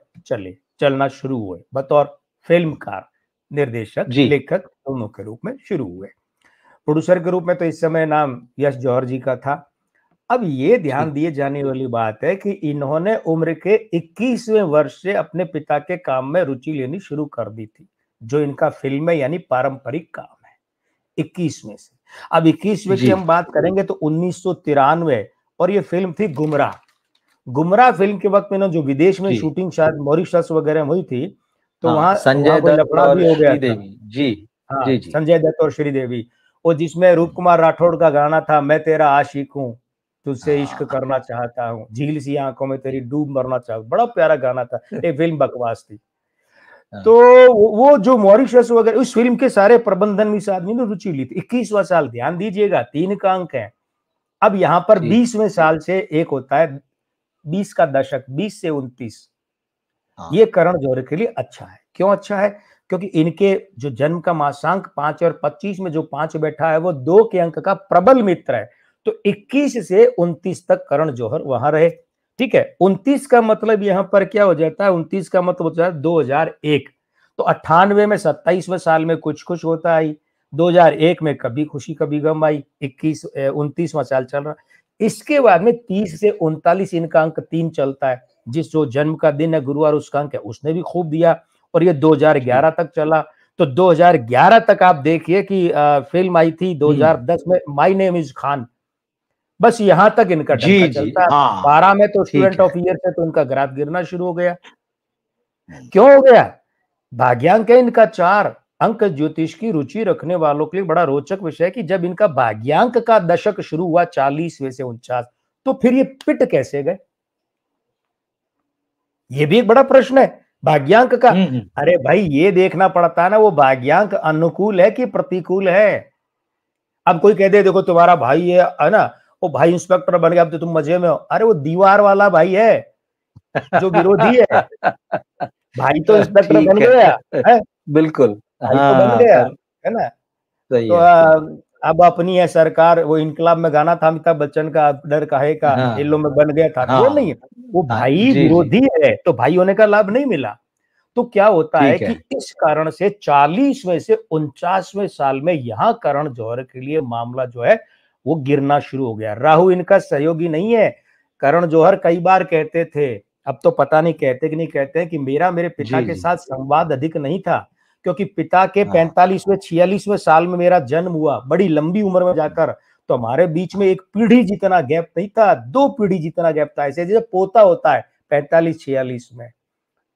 चलना शुरू हुए, बतौर फिल्मकार, निर्देशक, लेखक दोनों के रूप में शुरू हुए। प्रोड्यूसर के रूप में तो इस समय नाम यश जौहर जी का था। अब ये ध्यान दिए जाने वाली बात है कि इन्होंने उम्र के 21वें वर्ष से अपने पिता के काम में रुचि लेनी शुरू कर दी थी, जो इनका फिल्म है यानी पारंपरिक काम है, 21वें से। अब 21वें की हम बात करेंगे तो 1993, और ये फिल्म थी गुमराह। गुमराह फिल्म के वक्त में जो विदेश में शूटिंग शायद मॉरिशस वगैरह हुई थी, तो वहां कोई लफड़ा भी हो गया था। हाँ, संजय दत्त और श्रीदेवी, वो जिसमें रूप कुमार राठौड़ का गाना था, मैं तेरा आशिक हूँ, तुझसे इश्क करना चाहता हूँ, झील सी आंखों में तेरी डूब मरना चाहता, बड़ा प्यारा गाना था। ये फिल्म बकवास थी। तो वो जो मॉरिशस वगैरह, उस फिल्म के सारे प्रबंधन में इस आदमी ने रुचि ली थी। 21वां साल, ध्यान दीजिएगा, 3 का अंक है। अब यहाँ पर 20वें साल से एक होता है 20 का दशक, 20 से 29। ये करण जौहर के लिए अच्छा है। क्यों अच्छा है? क्योंकि इनके जो जन्म का मासांक 5 और 25 में जो 5 बैठा है वो 2 के अंक का प्रबल मित्र है। तो 21 से 29 तक करण जौहर वहां रहे, ठीक है। 29 का मतलब यहां पर क्या हो जाता है? 29 का मतलब होता है 2001। तो 98 में 27वें साल में कुछ कुछ होता है, 2001 में कभी खुशी कभी गम आई, 29वां साल चल रहा। इसके बाद में 30 से 39 इनका अंक 3 चलता है। जिस जो जन्म का दिन है गुरुवार, उसका अंक है, उसने भी खूब दिया, और ये 2011 तक चला। तो 2011 तक आप देखिए कि फिल्म आई थी 2010 में, माय नेम इज खान। बस यहां तक इनका ढंका चलता है। 12 में तो स्टूडेंट ऑफ ईयर से तो इनका ग्राफ गिरना शुरू हो गया। क्यों हो गया? भाग्यांक है इनका 4 अंक। ज्योतिष की रुचि रखने वालों के लिए बड़ा रोचक विषय है कि जब इनका भाग्यांक का दशक शुरू हुआ 40वें से 49, तो फिर ये पिट कैसे गए? ये भी एक बड़ा प्रश्न है भाग्यांक का। अरे भाई, ये देखना पड़ता है ना वो भाग्यांक अनुकूल है कि प्रतिकूल है। अब कोई कह दे देखो तुम्हारा भाई है ना, वो भाई इंस्पेक्टर बन गया, अब तो तुम मजे में हो। अरे वो दीवार वाला भाई है जो विरोधी है। भाई तो इंस्पेक्टर बन गया है,
बिल्कुल,
भाई तो बन गया है ना। तो अब अपनी है सरकार। वो इनकलाब में गाना था अमिताभ बच्चन का, डर काहे का, एलो में बन गया था, वो नहीं है, वो भाई विरोधी है, तो भाई होने का लाभ नहीं मिला। तो क्या होता है कि इस कारण से 40वें से 49वें साल में यहां करण जौहर के लिए मामला जो है वो गिरना शुरू हो गया। राहु इनका सहयोगी नहीं है। करण जौहर कई बार कहते थे, अब तो पता नहीं कहते कि नहीं कहते, कि मेरे पिता के साथ संवाद अधिक नहीं था, क्योंकि पिता के 45वें 46वें साल में मेरा जन्म हुआ, बड़ी लंबी उम्र में जाकर, तो हमारे बीच में एक पीढ़ी जितना गैप नहीं था, 2 पीढ़ी जितना गैप था, ऐसे जैसे पोता होता है 45-46 में।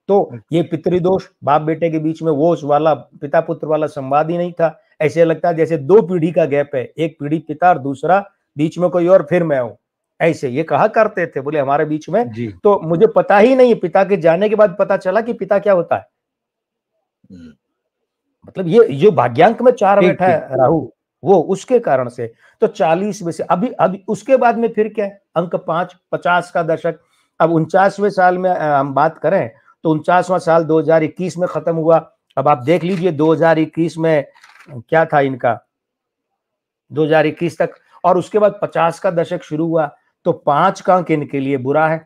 तो ये पितृदोष, बाप बेटे के बीच में वो वाला पिता पुत्र वाला संवाद ही नहीं था। ऐसे लगता है जैसे 2 पीढ़ी का गैप है, एक पीढ़ी पिता और दूसरा बीच में कोई और, फिर मैं हूं। ऐसे ये कहा करते थे, बोले हमारे बीच में तो मुझे पता ही नहीं, पिता के जाने के बाद पता चला कि पिता क्या होता है। मतलब ये जो भाग्यांक में 4 बैठा है राहु, वो उसके कारण से। तो 40 में से अभी उसके बाद में फिर क्या है? अंक 5, 50 का दशक। अब 49वें साल में हम बात करें तो 49वां साल 2021 में खत्म हुआ। अब आप देख लीजिए 2021 में क्या था इनका, 2021 तक, और उसके बाद 50 का दशक शुरू हुआ। तो 5 का अंक इनके लिए बुरा है,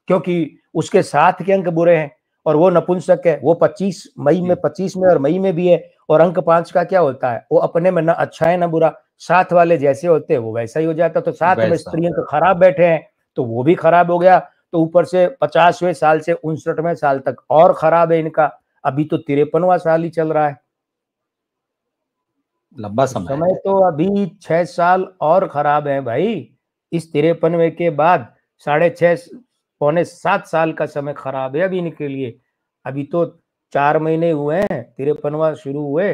क्योंकि उसके 7 के अंक बुरे हैं, और वो नपुंसक है। वो 25 मई में, 25 में और मई में भी है। और अंक 5 का क्या होता है? वो अपने में ना अच्छा है ना बुरा, साथ वाले जैसे होते हैं वो वैसा ही हो जाता। तो 7 में स्त्री अंक खराब बैठे हैं, तो वो भी खराब हो गया। तो ऊपर से 50वें साल से 59वें साल तक और खराब है इनका। अभी तो 53वां साल ही चल रहा है,
लंबा समय
तो अभी 6 साल और खराब है भाई। इस 53वें के बाद 6.5 पौने 7 साल का समय खराब है अभी इनके लिए। अभी तो 4 महीने हुए हैं 53वां शुरू हुए,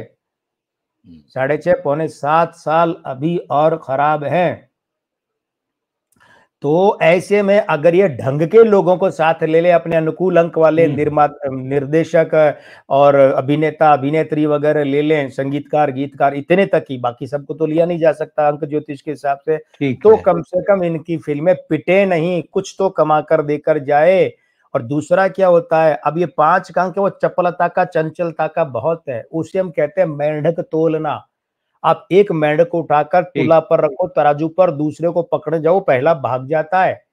6.5 पौने 7 साल अभी और खराब है। तो ऐसे में अगर ये ढंग के लोगों को साथ ले ले, अपने अनुकूल अंक वाले निर्देशक और अभिनेता अभिनेत्री वगैरह ले लें, संगीतकार गीतकार, इतने तक ही, बाकी सबको तो लिया नहीं जा सकता अंक ज्योतिष के हिसाब से, तो कम से कम इनकी फिल्में पिटे नहीं, कुछ तो कमा कर देकर जाए। और दूसरा क्या होता है, अब ये 5 का अंक वो चपलता का, चंचलता का बहुत है, उसे हम कहते हैं मेंढक तोलना। आप एक मेंढक को उठाकर तुला पर रखो, तराजू पर, दूसरे को पकड़े जाओ, पहला भाग जाता है,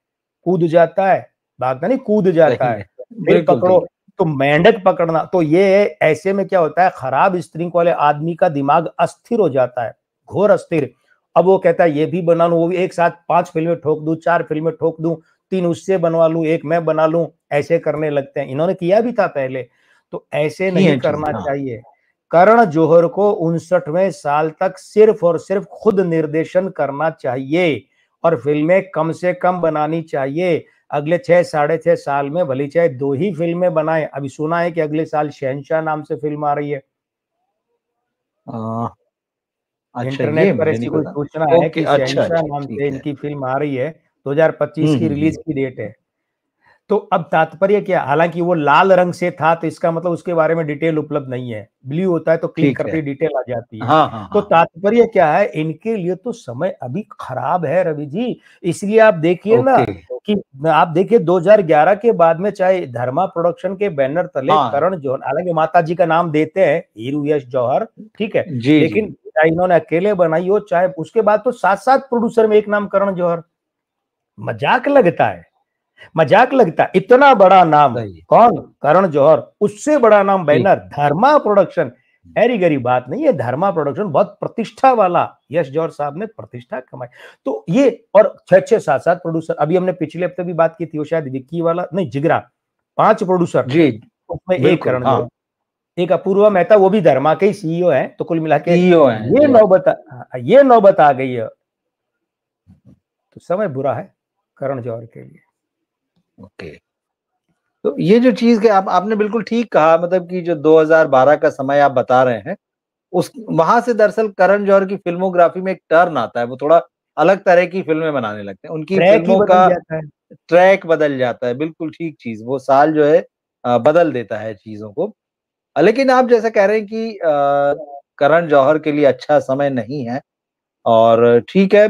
कूद जाता है, भागता नहीं कूद जाता है, फिर पकड़ो। तो मेंढक पकड़ना, तो ये ऐसे में क्या होता है, खराब स्त्रिंग वाले आदमी का दिमाग अस्थिर हो जाता है, घोर अस्थिर। अब वो कहता है ये भी बना लूं, वो भी, एक साथ 5 फिल्में ठोक दूं, 4 फिल्में ठोक दूं, 3 उससे बनवा लूं, 1 मैं बना लूं, ऐसे करने लगते हैं। इन्होंने किया भी था पहले, तो ऐसे नहीं करना चाहिए। करण जौहर को 59वें साल तक सिर्फ और सिर्फ खुद निर्देशन करना चाहिए और फिल्में कम से कम बनानी चाहिए। अगले 6 साढ़े 6 साल में भले चाहे 2 ही फिल्में बनाए। अभी सुना है कि अगले साल शहंशाह नाम से फिल्म आ रही है।
अच्छा,
इंटरनेट पर ऐसी कोई सूचना है कि शहंशाह नाम से इनकी फिल्म आ रही है, 2025 की रिलीज की डेट है। तो अब तात्पर्य क्या, हालांकि वो लाल रंग से था तो इसका मतलब उसके बारे में डिटेल उपलब्ध नहीं है, ब्लू होता है तो क्लिक करते ही डिटेल आ जाती है। तो तात्पर्य क्या है, इनके लिए तो समय अभी खराब है रवि जी। इसलिए आप देखिए ना कि आप देखिए 2011 के बाद में चाहे धर्मा प्रोडक्शन के बैनर तले करण जौहर, हालांकि माता जी का नाम देते हैं हीरू यश जौहर, ठीक है, लेकिन चाहे इन्होंने अकेले बनाई हो, चाहे उसके बाद तो 7 प्रोड्यूसर में एक नाम करण जौहर। मजाक लगता है, मजाक लगता, इतना बड़ा नाम कौन, करण जौहर, उससे बड़ा नाम बैनर धर्मा प्रोडक्शन। ऐरी गरी बात नहीं है, धर्मा प्रोडक्शन बहुत प्रतिष्ठा वाला, यश जौहर साहब ने प्रतिष्ठा कमाई। तो ये, और 6-6 7-7 प्रोड्यूसर, अभी हमने पिछले हफ्ते भी बात की थी, वो शायद विक्की वाला नहीं, जिगरा, 5 प्रोड्यूसर जी, उसमें एक करण जौहर, एक अपूर्वा मेहता, वो भी धर्मा के ही सीईओ हैं। तो कुल मिला के ये नौबत आ गई है, तो समय बुरा है करण जौहर के लिए।
तो ये जो चीज के आपने बिल्कुल ठीक कहा, मतलब कि जो 2012 का समय आप बता रहे हैं, उस वहां से दरअसल करण जौहर की फिल्मोग्राफी में एक टर्न आता है, वो थोड़ा अलग तरह की फिल्में बनाने लगते हैं, उनकी फिल्मों का ट्रैक बदल जाता है। बिल्कुल ठीक चीज, वो साल जो है बदल देता है चीजों को। लेकिन आप जैसा कह रहे हैं कि करण जौहर के लिए अच्छा समय नहीं है, और ठीक है,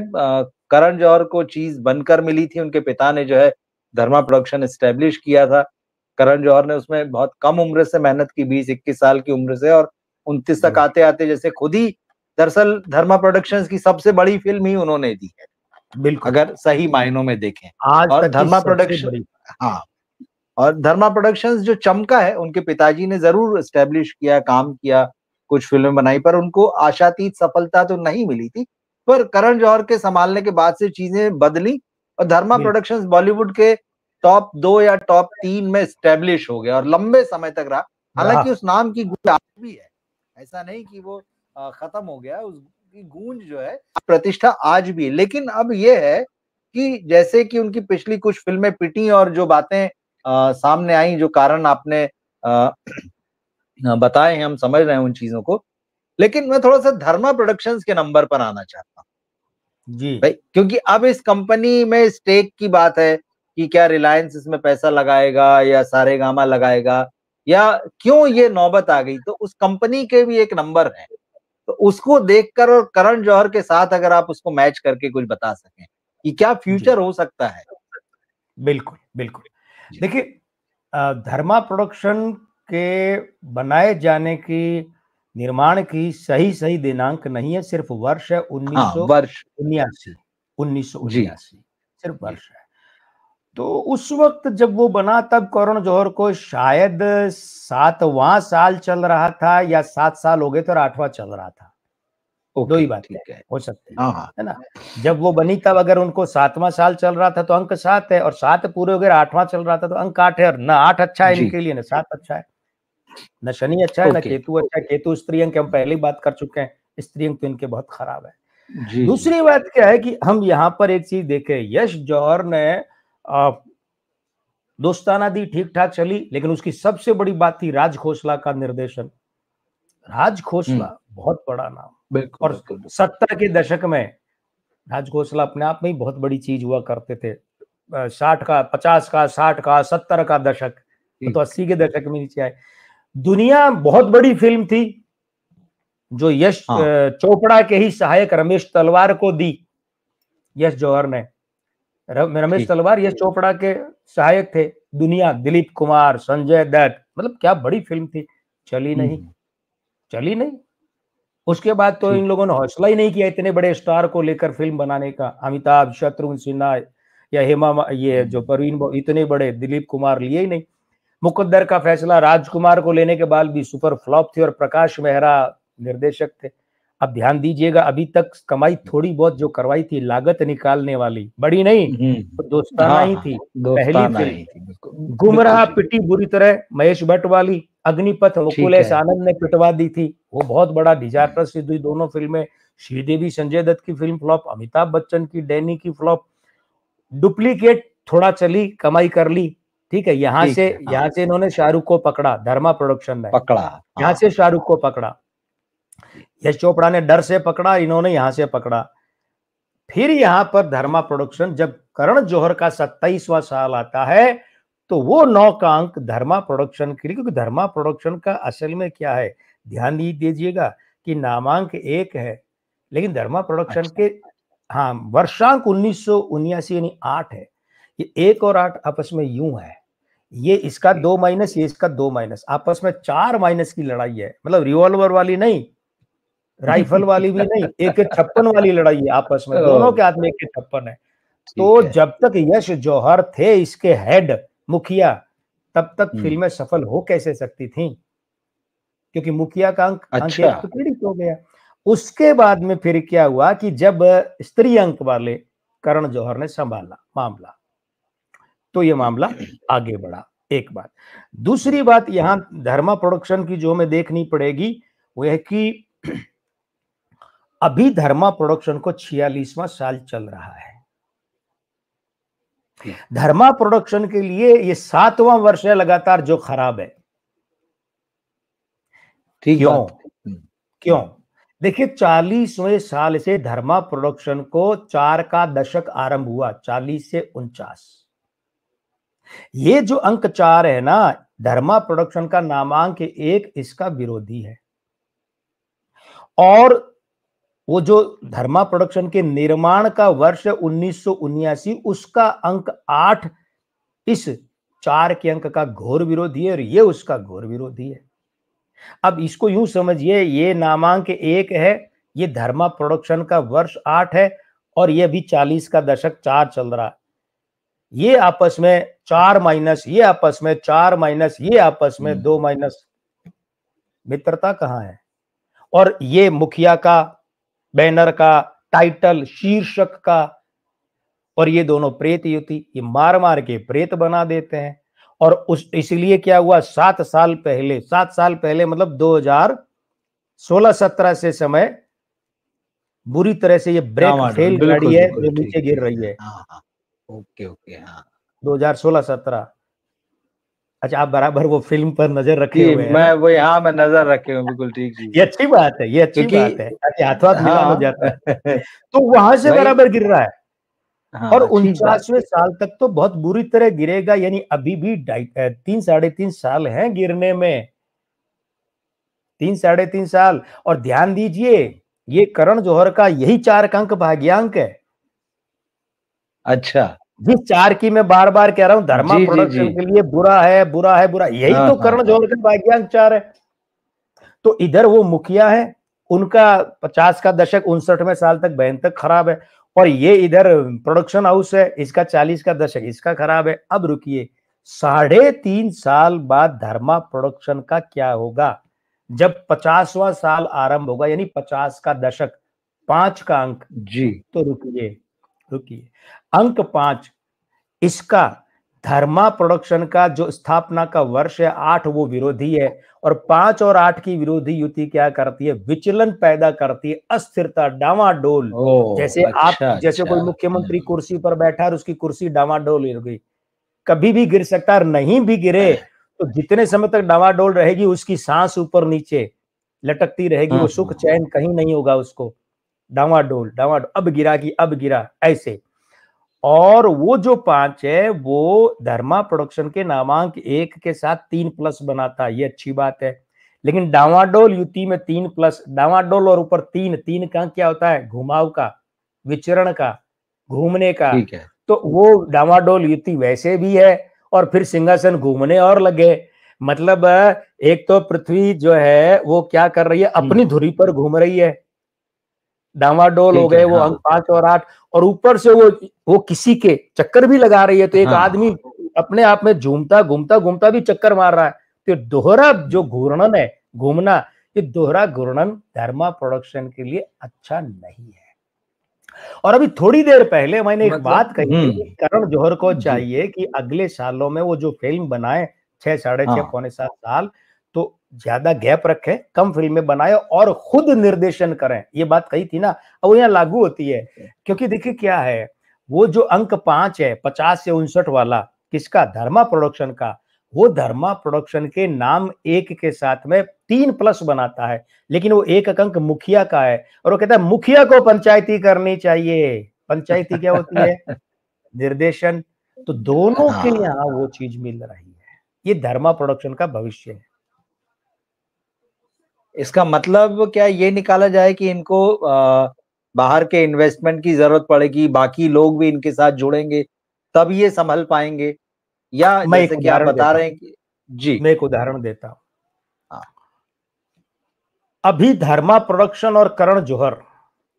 करण जौहर को चीज बनकर मिली थी, उनके पिता ने जो है धर्मा प्रोडक्शन एस्टेब्लिश किया था। करण जौहर ने उसमें बहुत कम उम्र से मेहनत की, 20-21 साल की उम्र से, और 29 तक आते आते जैसे खुद ही दरअसल धर्मा प्रोडक्शंस की सबसे बड़ी फिल्म ही उन्होंने दी है,
बिल्कुल,
अगर सही मायनों में देखें।
और धर्मा प्रोडक्शन,
और धर्मा प्रोडक्शंस जो चमका है, उनके पिताजी ने जरूर एस्टेब्लिश किया, काम किया, कुछ फिल्में बनाई, पर उनको आशातीत सफलता तो नहीं मिली थी। पर करण जौहर के संभालने के बाद से चीजें बदली और धर्मा प्रोडक्शंस बॉलीवुड के टॉप 2 या टॉप 3 में एस्टेब्लिश हो गया और लंबे समय तक रहा। हालांकि उस नाम की गूंज आज भी है, ऐसा नहीं कि वो खत्म हो गया, उसकी गूंज जो है, प्रतिष्ठा आज भी है। लेकिन अब ये है कि जैसे कि उनकी पिछली कुछ फिल्में पिटी और जो बातें सामने आई, जो कारण आपने बताए हैं, हम समझ रहे हैं उन चीजों को, लेकिन मैं थोड़ा सा धर्मा प्रोडक्शंस के नंबर पर आना चाहता हूँ
जी
भाई, क्योंकि अब इस कंपनी में स्टेक की बात है कि क्या रिलायंस इसमें पैसा लगाएगा या सारेगामा लगाएगा, या क्यों ये नौबत आ गई, तो उस कंपनी के भी एक नंबर है। तो उसको देखकर और करण जौहर के साथ अगर आप उसको मैच करके कुछ बता सकें कि क्या फ्यूचर हो सकता है।
बिल्कुल बिल्कुल, देखिए धर्मा प्रोडक्शन के बनाए जाने की, निर्माण की सही दिनांक नहीं है, सिर्फ वर्ष है 1979 सिर्फ वर्ष है। तो उस वक्त जब वो बना, तब करण जौहर को शायद 7वां साल चल रहा था या 7 साल हो गए तो 8वां चल रहा था, दो ही बात है, हो सकती है ना। जब वो बनी तब अगर उनको 7वां साल चल रहा था तो अंक 7 है, और 7 पूरे हो गए, 8वां चल रहा था तो अंक 8 है। और ना 8 अच्छा है इनके लिए, ना 7 अच्छा है, न शनि अच्छा है, ना केतु अच्छा है। केतु स्त्री अंक हम पहले ही बात कर चुके हैं, स्त्री अंक तो इनके बहुत खराब है। दूसरी बात क्या है कि हम यहाँ पर एक चीज देखें, यश जौहर ने दोस्ताना दी, ठीक ठाक चली, लेकिन उसकी सबसे बड़ी बात थी राज खोसला का निर्देशन। राज खोसला बहुत बड़ा नाम, और 70 के दशक में राज खोसला अपने आप में ही बहुत बड़ी चीज हुआ करते थे। 60 का, 50 का, 60 का, 70 का दशक, वो तो 80 के दशक में नीचे आए। दुनिया बहुत बड़ी फिल्म थी जो यश चोपड़ा के ही सहायक रमेश तलवार को दी। यश जौहर ने, रमेश तलवार यश चोपड़ा के सहायक थे। दुनिया, दिलीप कुमार, संजय दत्त, मतलब क्या बड़ी फिल्म थी। चली नहीं, चली नहीं। उसके बाद तो इन लोगों ने हौसला ही नहीं किया इतने बड़े स्टार को लेकर फिल्म बनाने का। अमिताभ, शत्रुघ्न सिन्हा या हेमा, ये जो परवीन, इतने बड़े, दिलीप कुमार लिए ही नहीं। मुकद्दर का फैसला राजकुमार को लेने के बाद भी सुपर फ्लॉप थी और प्रकाश मेहरा निर्देशक थे। अब ध्यान दीजिएगा, अभी तक कमाई थोड़ी बहुत जो करवाई थी लागत निकालने वाली, बड़ी नहीं, तो दोस्ताना ही थी, पहली फिल्म। गुमराह पिटी बुरी तरह, महेश भट्ट वाली। अग्निपथ मुकुलेश आनंद ने पिटवा दी थी, वो बहुत बड़ा डिजास्टर सिद्ध हुई। दोनों फिल्में, श्रीदेवी संजय दत्त की फिल्म फ्लॉप, अमिताभ बच्चन की डैनी की फ्लॉप। डुप्लीकेट थोड़ा चली, कमाई कर ली, ठीक है। यहाँ से इन्होंने शाहरुख को पकड़ा, धर्मा प्रोडक्शन ने पकड़ा, यहाँ से शाहरुख को पकड़ा। यश चोपड़ा ने डर से पकड़ा, इन्होंने यहां से पकड़ा। फिर यहां पर धर्मा प्रोडक्शन, जब करण जौहर का 27वां साल आता है तो वो 9 का अंक धर्मा प्रोडक्शन के लिए, क्योंकि धर्मा प्रोडक्शन का असल में क्या है, ध्यान दीजिएगा कि नामांक 1 है, लेकिन धर्मा प्रोडक्शन के वर्षांक 1979 यानी 8 है। ये 1 और 8 आपस में यूं है, ये इसका 2 माइनस, ये इसका 2 माइनस, आपस में 4 माइनस की लड़ाई है। मतलब रिवॉल्वर वाली नहीं, राइफल वाली भी नहीं, AK-56 वाली लड़ाई है आपस में, दोनों के हाथ में AK-56 है। तो जब तक यश जौहर थे इसके हेड, मुखिया, तब तक फिल्में सफल हो कैसे सकती थी, क्योंकि मुखिया का अंक तो पीड़ित हो गया। उसके बाद में फिर क्या हुआ कि जब स्त्री अंक वाले करण जौहर ने संभाला मामला, तो ये मामला आगे बढ़ा। एक बात। दूसरी बात यहां धर्मा प्रोडक्शन की जो हमें देखनी पड़ेगी वो है कि अभी धर्मा प्रोडक्शन को 46वां साल चल रहा है। धर्मा प्रोडक्शन के लिए ये 7वां वर्ष है लगातार जो खराब है। क्यों? देखिए, 40वें साल से धर्मा प्रोडक्शन को 4 का दशक आरंभ हुआ, 40 से 49। ये जो अंक 4 है ना, धर्मा प्रोडक्शन का नामांक 1 इसका विरोधी है। और वो जो धर्मा प्रोडक्शन के निर्माण का वर्ष 1979, उसका अंक 8 इस 4 के अंक का घोर विरोधी है और ये उसका घोर विरोधी है। अब इसको यूं समझिए, ये नामांक 1 है, ये धर्मा प्रोडक्शन का वर्ष 8 है और ये भी 40 का दशक 4 चल रहा है। ये आपस में 4 माइनस, ये आपस में 4 माइनस, ये आपस में 2 माइनस, मित्रता कहां है? और ये मुखिया का बैनर का टाइटल, शीर्षक का, और ये दोनों प्रेत युति, ये मार मार के प्रेत बना देते हैं। और इसलिए क्या हुआ, 7 साल पहले मतलब 2016-17 से समय बुरी तरह से ये ब्रेक फेल गाड़ी है जो नीचे गिर रही है।
ओके
2016-17। अच्छा, आप बराबर वो फिल्म पर नजर रखे हुए हैं।
मैं नजर रखे हुए, बिल्कुल ठीक।
ये अच्छी बात है, ये अच्छी बात है, हाथों हाथ मिलान हो जाता है। तो वहां से बराबर गिर रहा है। और 49वें साल तक तो बहुत बुरी तरह गिरेगा, यानी अभी भी 3 साढ़े 3 साल हैं गिरने में, 3 साढ़े 3 साल। और ध्यान दीजिए, ये करण जौहर का यही 4 का अंक भाग्यांक है।
अच्छा,
जिस 4 की मैं बार बार कह रहा हूं धर्मा प्रोडक्शन के लिए बुरा है, बुरा है, बुरा, यही तो करण जौहर का भाग्यांक 4 है। तो इधर वो मुखिया है, उनका 50 का दशक 59वें साल तक भयंकर खराब है, और ये इधर प्रोडक्शन हाउस है, इसका 40 का दशक इसका खराब है। अब रुकिए, 3.5 साल बाद धर्मा प्रोडक्शन का क्या होगा, जब 50वां साल आरंभ होगा, यानी 50 का दशक, 5 का अंक
जी।
तो रुकिए, अंक 5, इसका धर्मा प्रोडक्शन का जो स्थापना का वर्ष है 8, वो विरोधी है। और 5 और 8 की विरोधी युति क्या करती है, विचलन पैदा करती है, अस्थिरता, डामाडोल। जैसे कोई मुख्यमंत्री कुर्सी पर बैठा और उसकी कुर्सी डामाडोल हो गई, कभी भी गिर सकता है, नहीं भी गिरे तो जितने समय तक डामाडोल रहेगी उसकी सांस ऊपर नीचे लटकती रहेगी, वो सुख चैन कहीं नहीं होगा उसको। डावाडोल डावाडोल, अब गिरा कि अब गिरा, ऐसे। और वो जो 5 है वो धर्मा प्रोडक्शन के नामांक 1 के साथ 3+ बनाता है, ये अच्छी बात है। लेकिन डावाडोल युति में 3+, डावाडोल और ऊपर 3 का क्या होता है? घुमाव का, विचरण का, घूमने का।
ठीक है।
तो वो डावाडोल युति वैसे भी है, और फिर सिंहासन घूमने और लगे। मतलब एक तो पृथ्वी जो है वो क्या कर रही है, अपनी धुरी पर घूम रही है, डावाडोल हो
ठीक
गए
है।
वो
हाँ
अंक 5 और 8, और ऊपर से वो किसी के चक्कर भी लगा रही है। तो एक आदमी
हाँ।
अपने आप में झूमता घूमता घूमता भी चक्कर मार रहा है। तो दोहरा जो घूर्णन है, घूमना, ये दोहरा घूर्णन धर्मा प्रोडक्शन के लिए अच्छा नहीं है। और अभी थोड़ी देर पहले मैंने एक बात
मतलब
कही थी कि करण जौहर को
जी।
चाहिए कि अगले सालों में वो जो फिल्म बनाए, 6, साढ़े 6,
हाँ।
पौने 7 साल, तो ज्यादा गैप रखे, कम फिल्में बनाए और खुद निर्देशन करें। ये बात कही थी ना, अब वो यहाँ लागू होती है। क्योंकि देखिए क्या है, वो जो अंक 5 है 50 से 59 वाला, किसका? धर्मा प्रोडक्शन का। वो धर्मा प्रोडक्शन के नाम 1 के साथ में 3+ बनाता है, लेकिन वो 1 अंक मुखिया का है, और वो कहता है मुखिया को पंचायती करनी चाहिए। पंचायती क्या होती है? निर्देशन। तो दोनों के
हाँ,
यहाँ वो चीज मिल रही है। ये धर्मा प्रोडक्शन का भविष्य है।
इसका मतलब क्या ये निकाला जाए कि इनको बाहर के इन्वेस्टमेंट की जरूरत पड़ेगी, बाकी लोग भी इनके साथ जुड़ेंगे, तब ये संभल पाएंगे? या
मैं एक
जैसे कि आप
उदाहरण
बता
देता
रहे
हूँ,
हैं कि जी।
मैं एक उदाहरण देता हूँ।
हाँ।
अभी धर्मा प्रोडक्शन और करण जौहर,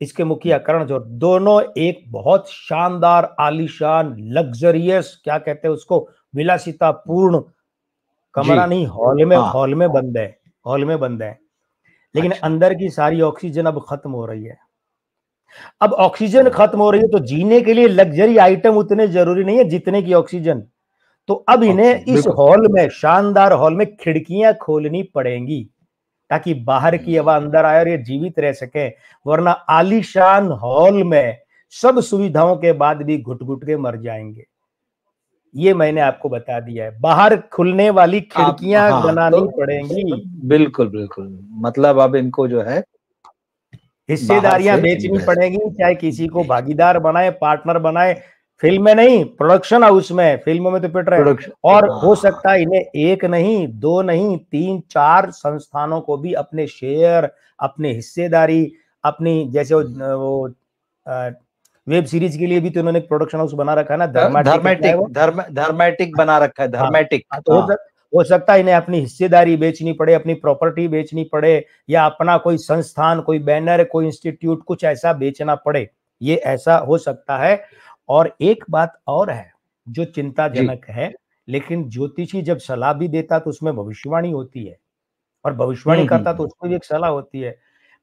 इसके मुखिया करण जौहर, दोनों एक बहुत शानदार, आलीशान, लग्जरियस, क्या कहते हैं उसको, विलासिता पूर्ण
जी।
कमरा नहीं, हॉल में,
हाँ।
हॉल में बंद है, हॉल में बंद है। लेकिन
अच्छा।
अंदर की सारी ऑक्सीजन अब खत्म हो रही है। अब ऑक्सीजन
ओह!
खत्म हो रही है तो जीने के लिए लग्जरी आइटम उतने जरूरी नहीं है जितने की ऑक्सीजन। तो अब इन्हें
ऑक्सीजन
इस
बिल्कुल।
हॉल में, शानदार हॉल में खिड़कियां खोलनी पड़ेंगी, ताकि बाहर की हवा अंदर आए और ये जीवित रह सके। वरना आलीशान हॉल में सब सुविधाओं के बाद भी घुट घुट के मर जाएंगे। ये मैंने आपको बता दिया है, बाहर खुलने वाली
आप
खिड़कियां
हाँ,
बनानी
तो
पड़ेंगी।
बिल्कुल, बिल्कुल। मतलब अब इनको जो है बाहर
हिस्सेदारियां
से
बेचनी पड़ेंगी, चाहे किसी को भागीदार बनाए, पार्टनर बनाए। फिल्म में नहीं, प्रोडक्शन हाउस में, फिल्मों में तो पिट रहे हैं।
प्रोडक्शन।
और हो
हाँ।
सकता है इन्हें 1 नहीं, 2 नहीं, 3, 4 संस्थानों को भी अपने शेयर, अपने हिस्सेदारी, अपनी, जैसे वो वेब सीरीज के लिए भी तो उन्होंने प्रोडक्शन हाउस बना रखा है ना, धर्माटिक क्या है वो?
धर्मेटिक बना रखा है,
हाँ,
धर्मेटिक।
हाँ, तो
हाँ।
हो सकता है इन्हें अपनी हिस्सेदारी बेचनी पड़े, अपनी प्रॉपर्टी बेचनी पड़े, या अपना कोई संस्थान, कोई बैनर, कोई इंस्टीट्यूट, कुछ ऐसा बेचना पड़े। ये ऐसा हो सकता है। और एक बात और है जो
जी।
चिंताजनक है, लेकिन ज्योतिषी जब सलाह भी देता तो उसमें भविष्यवाणी होती है, और भविष्यवाणी
हुँ, हुँ,
करता तो
हुँ।
उसमें भी एक सलाह होती है।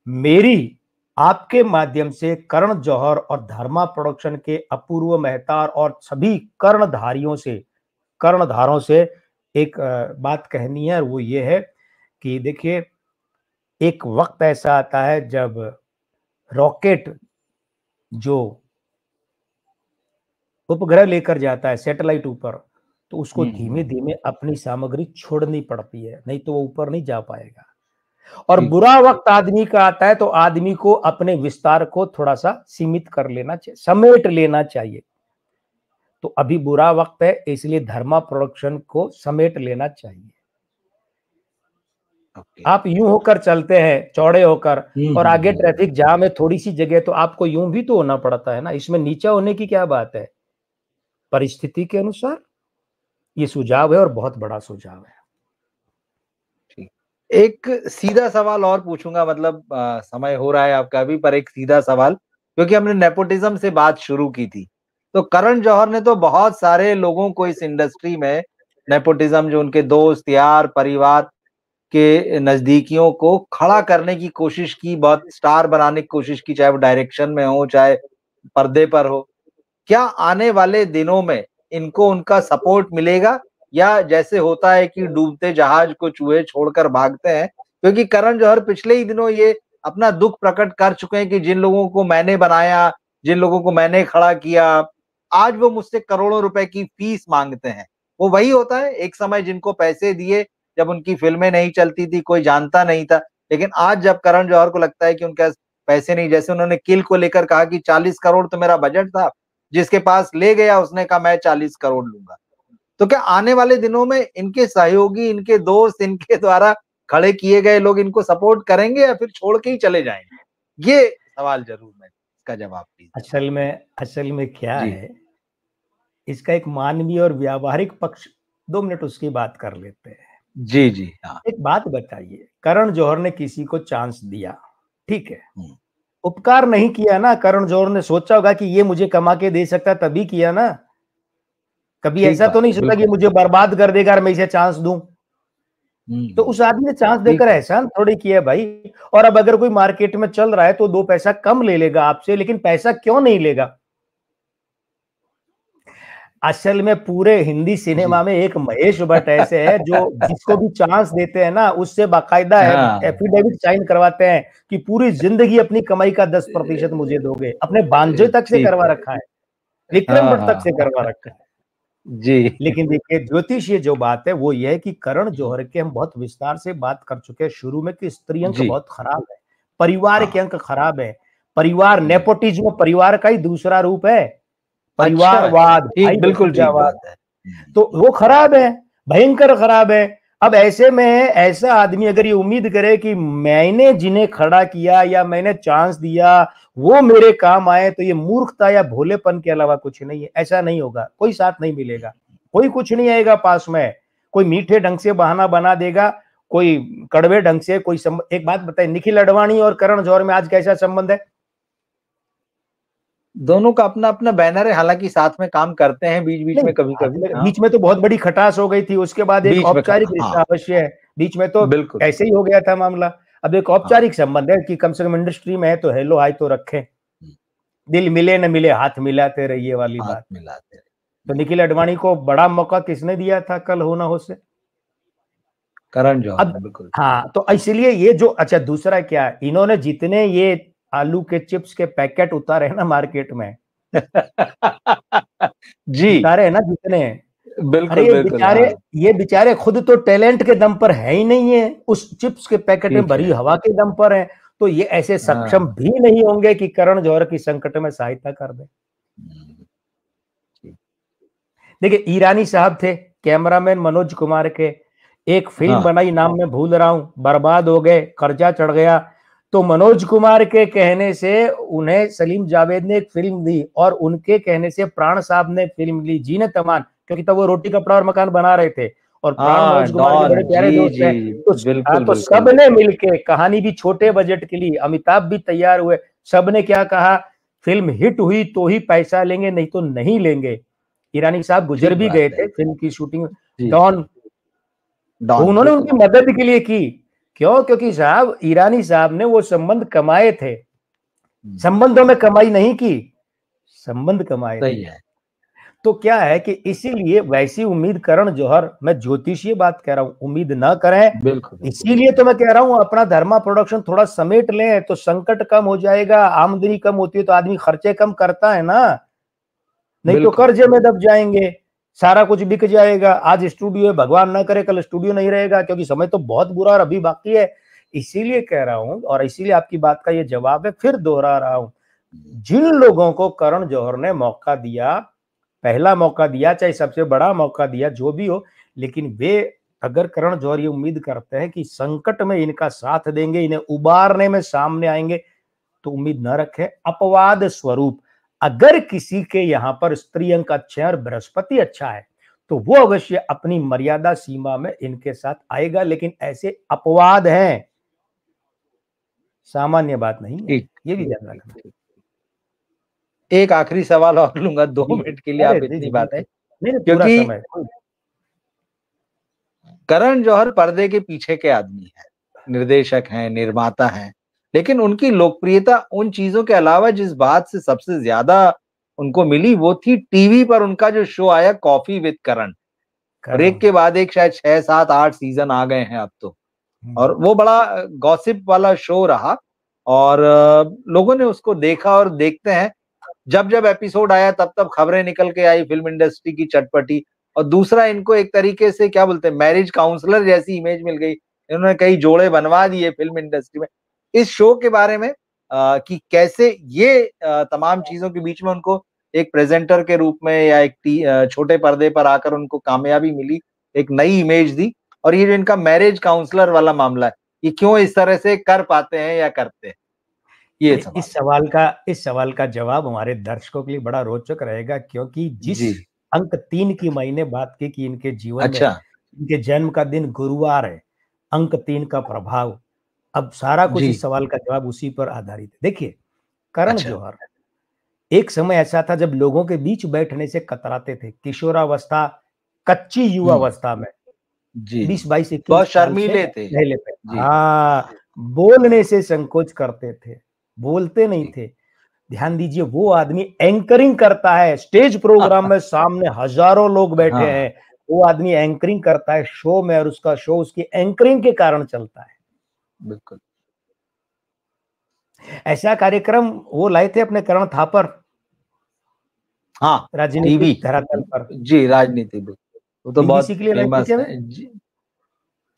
मेरी आपके माध्यम से करण जौहर और धर्मा प्रोडक्शन के अपूर्व मेहता और सभी कर्णधारियों से, कर्णधारों से एक बात कहनी है, और वो ये है कि देखिए, एक वक्त ऐसा आता है जब रॉकेट जो उपग्रह लेकर जाता है, सैटेलाइट ऊपर, तो उसको
हुँ,
धीमे
हुँ।
धीमे अपनी सामग्री छोड़नी पड़ती है, नहीं तो वो ऊपर नहीं जा पाएगा। और
ठीक है।
बुरा वक्त आदमी का आता है तो आदमी को अपने विस्तार को थोड़ा सा सीमित कर लेना चाहिए, समेट लेना चाहिए। तो अभी बुरा वक्त है, इसलिए धर्मा प्रोडक्शन को समेट लेना चाहिए।
ओके।
आप यूं होकर चलते हैं, चौड़े होकर,
हुँ,
और
हुँ,
आगे
हुँ।
ट्रैफिक जाम है, थोड़ी सी जगह, तो आपको यूं भी तो होना पड़ता है ना। इसमें नीचा होने की क्या बात है? परिस्थिति के अनुसार ये सुझाव है, और बहुत बड़ा सुझाव है।
ठीक। एक सीधा सवाल और पूछूँगा, मतलब समय हो रहा है आपका अभी, पर एक सीधा सवाल, क्योंकि हमने नेपोटिज़्म से बात शुरू की थी। तो करण जौहर ने तो बहुत सारे लोगों को इस इंडस्ट्री में नेपोटिज़्म, जो उनके दोस्त, यार, परिवार के नज़दीकियों को खड़ा करने की कोशिश की, बहुत स्टार बनाने की कोशिश की, चाहे वो डायरेक्शन में हो, चाहे पर्दे पर हो। क्या आने वाले दिनों में इनको उनका सपोर्ट मिलेगा, या जैसे होता है कि डूबते जहाज को चूहे छोड़कर भागते हैं? क्योंकि करण जौहर पिछले ही दिनों ये अपना दुःख प्रकट कर चुके हैं कि जिन लोगों को मैंने बनाया, जिन लोगों को मैंने खड़ा किया, आज वो मुझसे करोड़ों रुपए की फीस माँगते हैं। वो वही होता है, एक समय जिनको पैसे दिए, जब उनकी फ़िल्में नहीं चलती थी, कोई जानता नहीं था। लेकिन आज जब करण जौहर को लगता है कि उनके पास पैसे नहीं, जैसे उन्होंने किल को लेकर कहा कि 40 करोड़ तो मेरा बजट था, जिसके पास ले गया उसने कहा मैं 40 करोड़ लूंगा। तो क्या आने वाले दिनों में इनके सहयोगी, इनके दोस्त, इनके द्वारा खड़े किए गए लोग इनको सपोर्ट करेंगे या फिर छोड़ के ही चले जाएंगे? ये सवाल जरूर मैं इसका जवाब दीजिए।
असल में क्या
जी
है, इसका एक मानवीय और व्यावहारिक पक्ष 2 मिनट उसकी बात कर लेते हैं।
जी जी हाँ।
एक बात बताइए, करण जौहर ने किसी को चांस दिया, ठीक है, उपकार नहीं किया ना। करण जौहर ने सोचा होगा कि ये मुझे कमा के दे सकता, तभी किया ना। कभी ऐसा तो नहीं सोचा कि मुझे बर्बाद कर देगा और मैं इसे चांस दूं। तो उस आदमी ने चांस देकर एहसान थोड़ी किया भाई। और अब अगर कोई मार्केट में चल रहा है तो 2 पैसा कम ले लेगा आपसे, लेकिन पैसा क्यों नहीं लेगा? असल में पूरे हिंदी सिनेमा में एक महेश भट्ट ऐसे है जो जिसको भी चांस देते हैं ना, उससे बाकायदा एफिडेविट साइन करवाते हैं कि पूरी जिंदगी अपनी कमाई का 10% मुझे दोगे। अपने भांजे तक से करवा रखा है, विक्रम भट्ट तक से करवा रखा है जी। लेकिन देखिए ज्योतिष, ये जो बात है वो ये है कि करण जौहर के हम बहुत विस्तार से बात कर चुके हैं शुरू में कि स्त्री अंक बहुत खराब है, परिवार के अंक खराब है। परिवार नेपोटिज्म परिवार का ही दूसरा रूप है, परिवारवाद,
बिल्कुल ठीक बात है।
तो वो खराब है, भयंकर खराब है। अब ऐसे में ऐसा आदमी अगर ये उम्मीद करे कि मैंने जिन्हें खड़ा किया या मैंने चांस दिया वो मेरे काम आए, तो ये मूर्खता या भोलेपन के अलावा कुछ नहीं है। ऐसा नहीं होगा, कोई साथ नहीं मिलेगा, कोई कुछ नहीं आएगा पास में। कोई मीठे ढंग से बहाना बना देगा, कोई कड़वे ढंग से कोई एक बात बताए, निखिल अडवाणी और करण जौहर में आज कैसा संबंध है?
दोनों का अपना अपना बैनर है, हालांकि साथ में काम करते हैं बीच बीच में कभी कभी।
बीच में तो बहुत बड़ी खटास हो गई थी, उसके बाद एक औपचारिक रिश्ता अवश्य है, बीच में तो ऐसे ही हो गया था मामला। अब एक औपचारिक संबंध है कि कम से कम इंडस्ट्री में है तो हेलो हाय तो रखें, दिल मिले न मिले हाथ मिलाते रहिए वाली बात। तो निखिल अडवाणी को बड़ा मौका किसने दिया था कल हो ना हो से?
करण जौहर। बिल्कुल
हाँ, तो इसलिए ये जो अच्छा दूसरा क्या, इन्होंने जितने ये आलू के चिप्स के पैकेट उतारे हैं ना मार्केट में जी उतारे हैं ना जितने,
बिल्कुल
अरे ये बेचारे खुद तो टैलेंट के दम पर है ही नहीं है, उस चिप्स के पैकेट में भरी हवा के दम पर है। तो ये ऐसे सक्षम भी नहीं होंगे कि करण जौहर की संकट में सहायता कर दे। देखिए ईरानी साहब थे कैमरामैन मनोज कुमार के, एक फिल्म बनाई, नाम मैं भूल रहा हूं, बर्बाद हो गए, कर्जा चढ़ गया। तो मनोज कुमार के कहने से उन्हें सलीम जावेद ने एक फिल्म दी और उनके कहने से प्राण साहब ने फिल्म ली जीनत अमान, क्योंकि तब वो रोटी कपड़ा और मकान बना रहे थे और प्राण मनोज कुमार के बड़े प्यारे दोस्त हैं। तो सबने मिलके, कहानी भी छोटे बजट के लिए, अमिताभ भी तैयार हुए, सबने क्या कहा, फिल्म हिट हुई तो ही पैसा लेंगे, नहीं तो नहीं लेंगे। ईरानी साहब गुजर भी गए थे फिल्म की शूटिंग, डॉन, उन्होंने उनकी मदद के लिए की। क्यों? क्योंकि साहब ईरानी साहब ने वो संबंध कमाए थे, संबंधों में कमाई नहीं की, संबंध कमाए थे। तो क्या है कि इसीलिए वैसी उम्मीद करण जौहर, मैं ज्योतिषीय बात कह रहा हूं, उम्मीद ना करें। इसीलिए तो मैं कह रहा हूं अपना धर्मा प्रोडक्शन थोड़ा समेट लें तो संकट कम हो जाएगा। आमदनी कम होती है तो आदमी खर्चे कम करता है ना, नहीं तो कर्जे में दब जाएंगे, सारा कुछ बिक जाएगा। आज स्टूडियो है, भगवान ना करे कल स्टूडियो नहीं रहेगा, क्योंकि समय तो बहुत बुरा और अभी बाकी है। इसीलिए कह रहा हूं और इसीलिए आपकी बात का ये जवाब है, फिर दोहरा रहा हूं, जिन लोगों को करण जौहर ने मौका दिया, पहला मौका दिया, चाहे सबसे बड़ा मौका दिया, जो भी हो, लेकिन वे अगर करण जौहर ये उम्मीद करते हैं कि संकट में इनका साथ देंगे, इन्हें उबारने में सामने आएंगे, तो उम्मीद न रखें। अपवाद स्वरूप अगर किसी के यहां पर स्त्री अंक अच्छा है और बृहस्पति अच्छा है तो वो अवश्य अपनी मर्यादा सीमा में इनके साथ आएगा, लेकिन ऐसे अपवाद हैं, सामान्य बात नहीं है, ये भी ध्यान रखना।
एक आखिरी सवाल और लूंगा 2 मिनट के लिए, आप इतनी बात है, क्योंकि करण जौहर पर्दे के पीछे के आदमी है, निर्देशक हैं, निर्माता हैं, लेकिन उनकी लोकप्रियता उन चीजों के अलावा जिस बात से सबसे ज्यादा उनको मिली वो थी टीवी पर उनका जो शो आया कॉफी विद करण। एक के बाद एक शायद 6, 7, 8 सीजन आ गए हैं अब तो, और वो बड़ा गॉसिप वाला शो रहा और लोगों ने उसको देखा और देखते हैं। जब जब एपिसोड आया तब तब खबरें निकल के आई फिल्म इंडस्ट्री की चटपटी, और दूसरा इनको एक तरीके से क्या बोलते हैं मैरिज काउंसलर जैसी इमेज मिल गई, इन्होंने कई जोड़े बनवा दिए फिल्म इंडस्ट्री में। इस शो के बारे में कि कैसे ये तमाम चीजों के बीच में उनको एक प्रेजेंटर के रूप में या एक छोटे पर्दे पर आकर उनको कामयाबी मिली, एक नई इमेज दी। और ये जो इनका मैरिज काउंसलर वाला मामला है, ये क्यों इस तरह से कर पाते हैं या करते हैं, ये सवाल।
इस सवाल का जवाब हमारे दर्शकों के लिए बड़ा रोचक रहेगा, क्योंकि जिस
जी।
अंक 3 की मैंने बात की कि इनके जीवन में
अच्छा।
इनके जन्म का दिन गुरुवार है, अंक 3 का प्रभाव, अब सारा कुछ
जी।
इस सवाल का जवाब उसी पर आधारित है। देखिए, करण
अच्छा।
जौहर एक समय ऐसा था जब लोगों के बीच बैठने से कतराते थे। किशोरावस्था, कच्ची युवावस्था में
जी
20-22-21
बहुत
साल से
शर्मीले थे।
पहले पे,
जी।
हाँ, बोलने से संकोच करते थे, बोलते नहीं थे। ध्यान दीजिए, वो आदमी एंकरिंग करता है स्टेज प्रोग्राम में, सामने हजारों लोग बैठे
हाँ।
हैं, वो आदमी एंकरिंग करता है शो में, और उसका शो उसकी एंकरिंग के कारण चलता है।
बिल्कुल।
ऐसा कार्यक्रम वो लाए थे अपने करण थापर,
हाँ,
राजनीतिक धरातल पर।
जी, राजनीति, वो तो बहुत
बीबीसी के लिए लाए थे
फेमस
क्या वे?
है जी।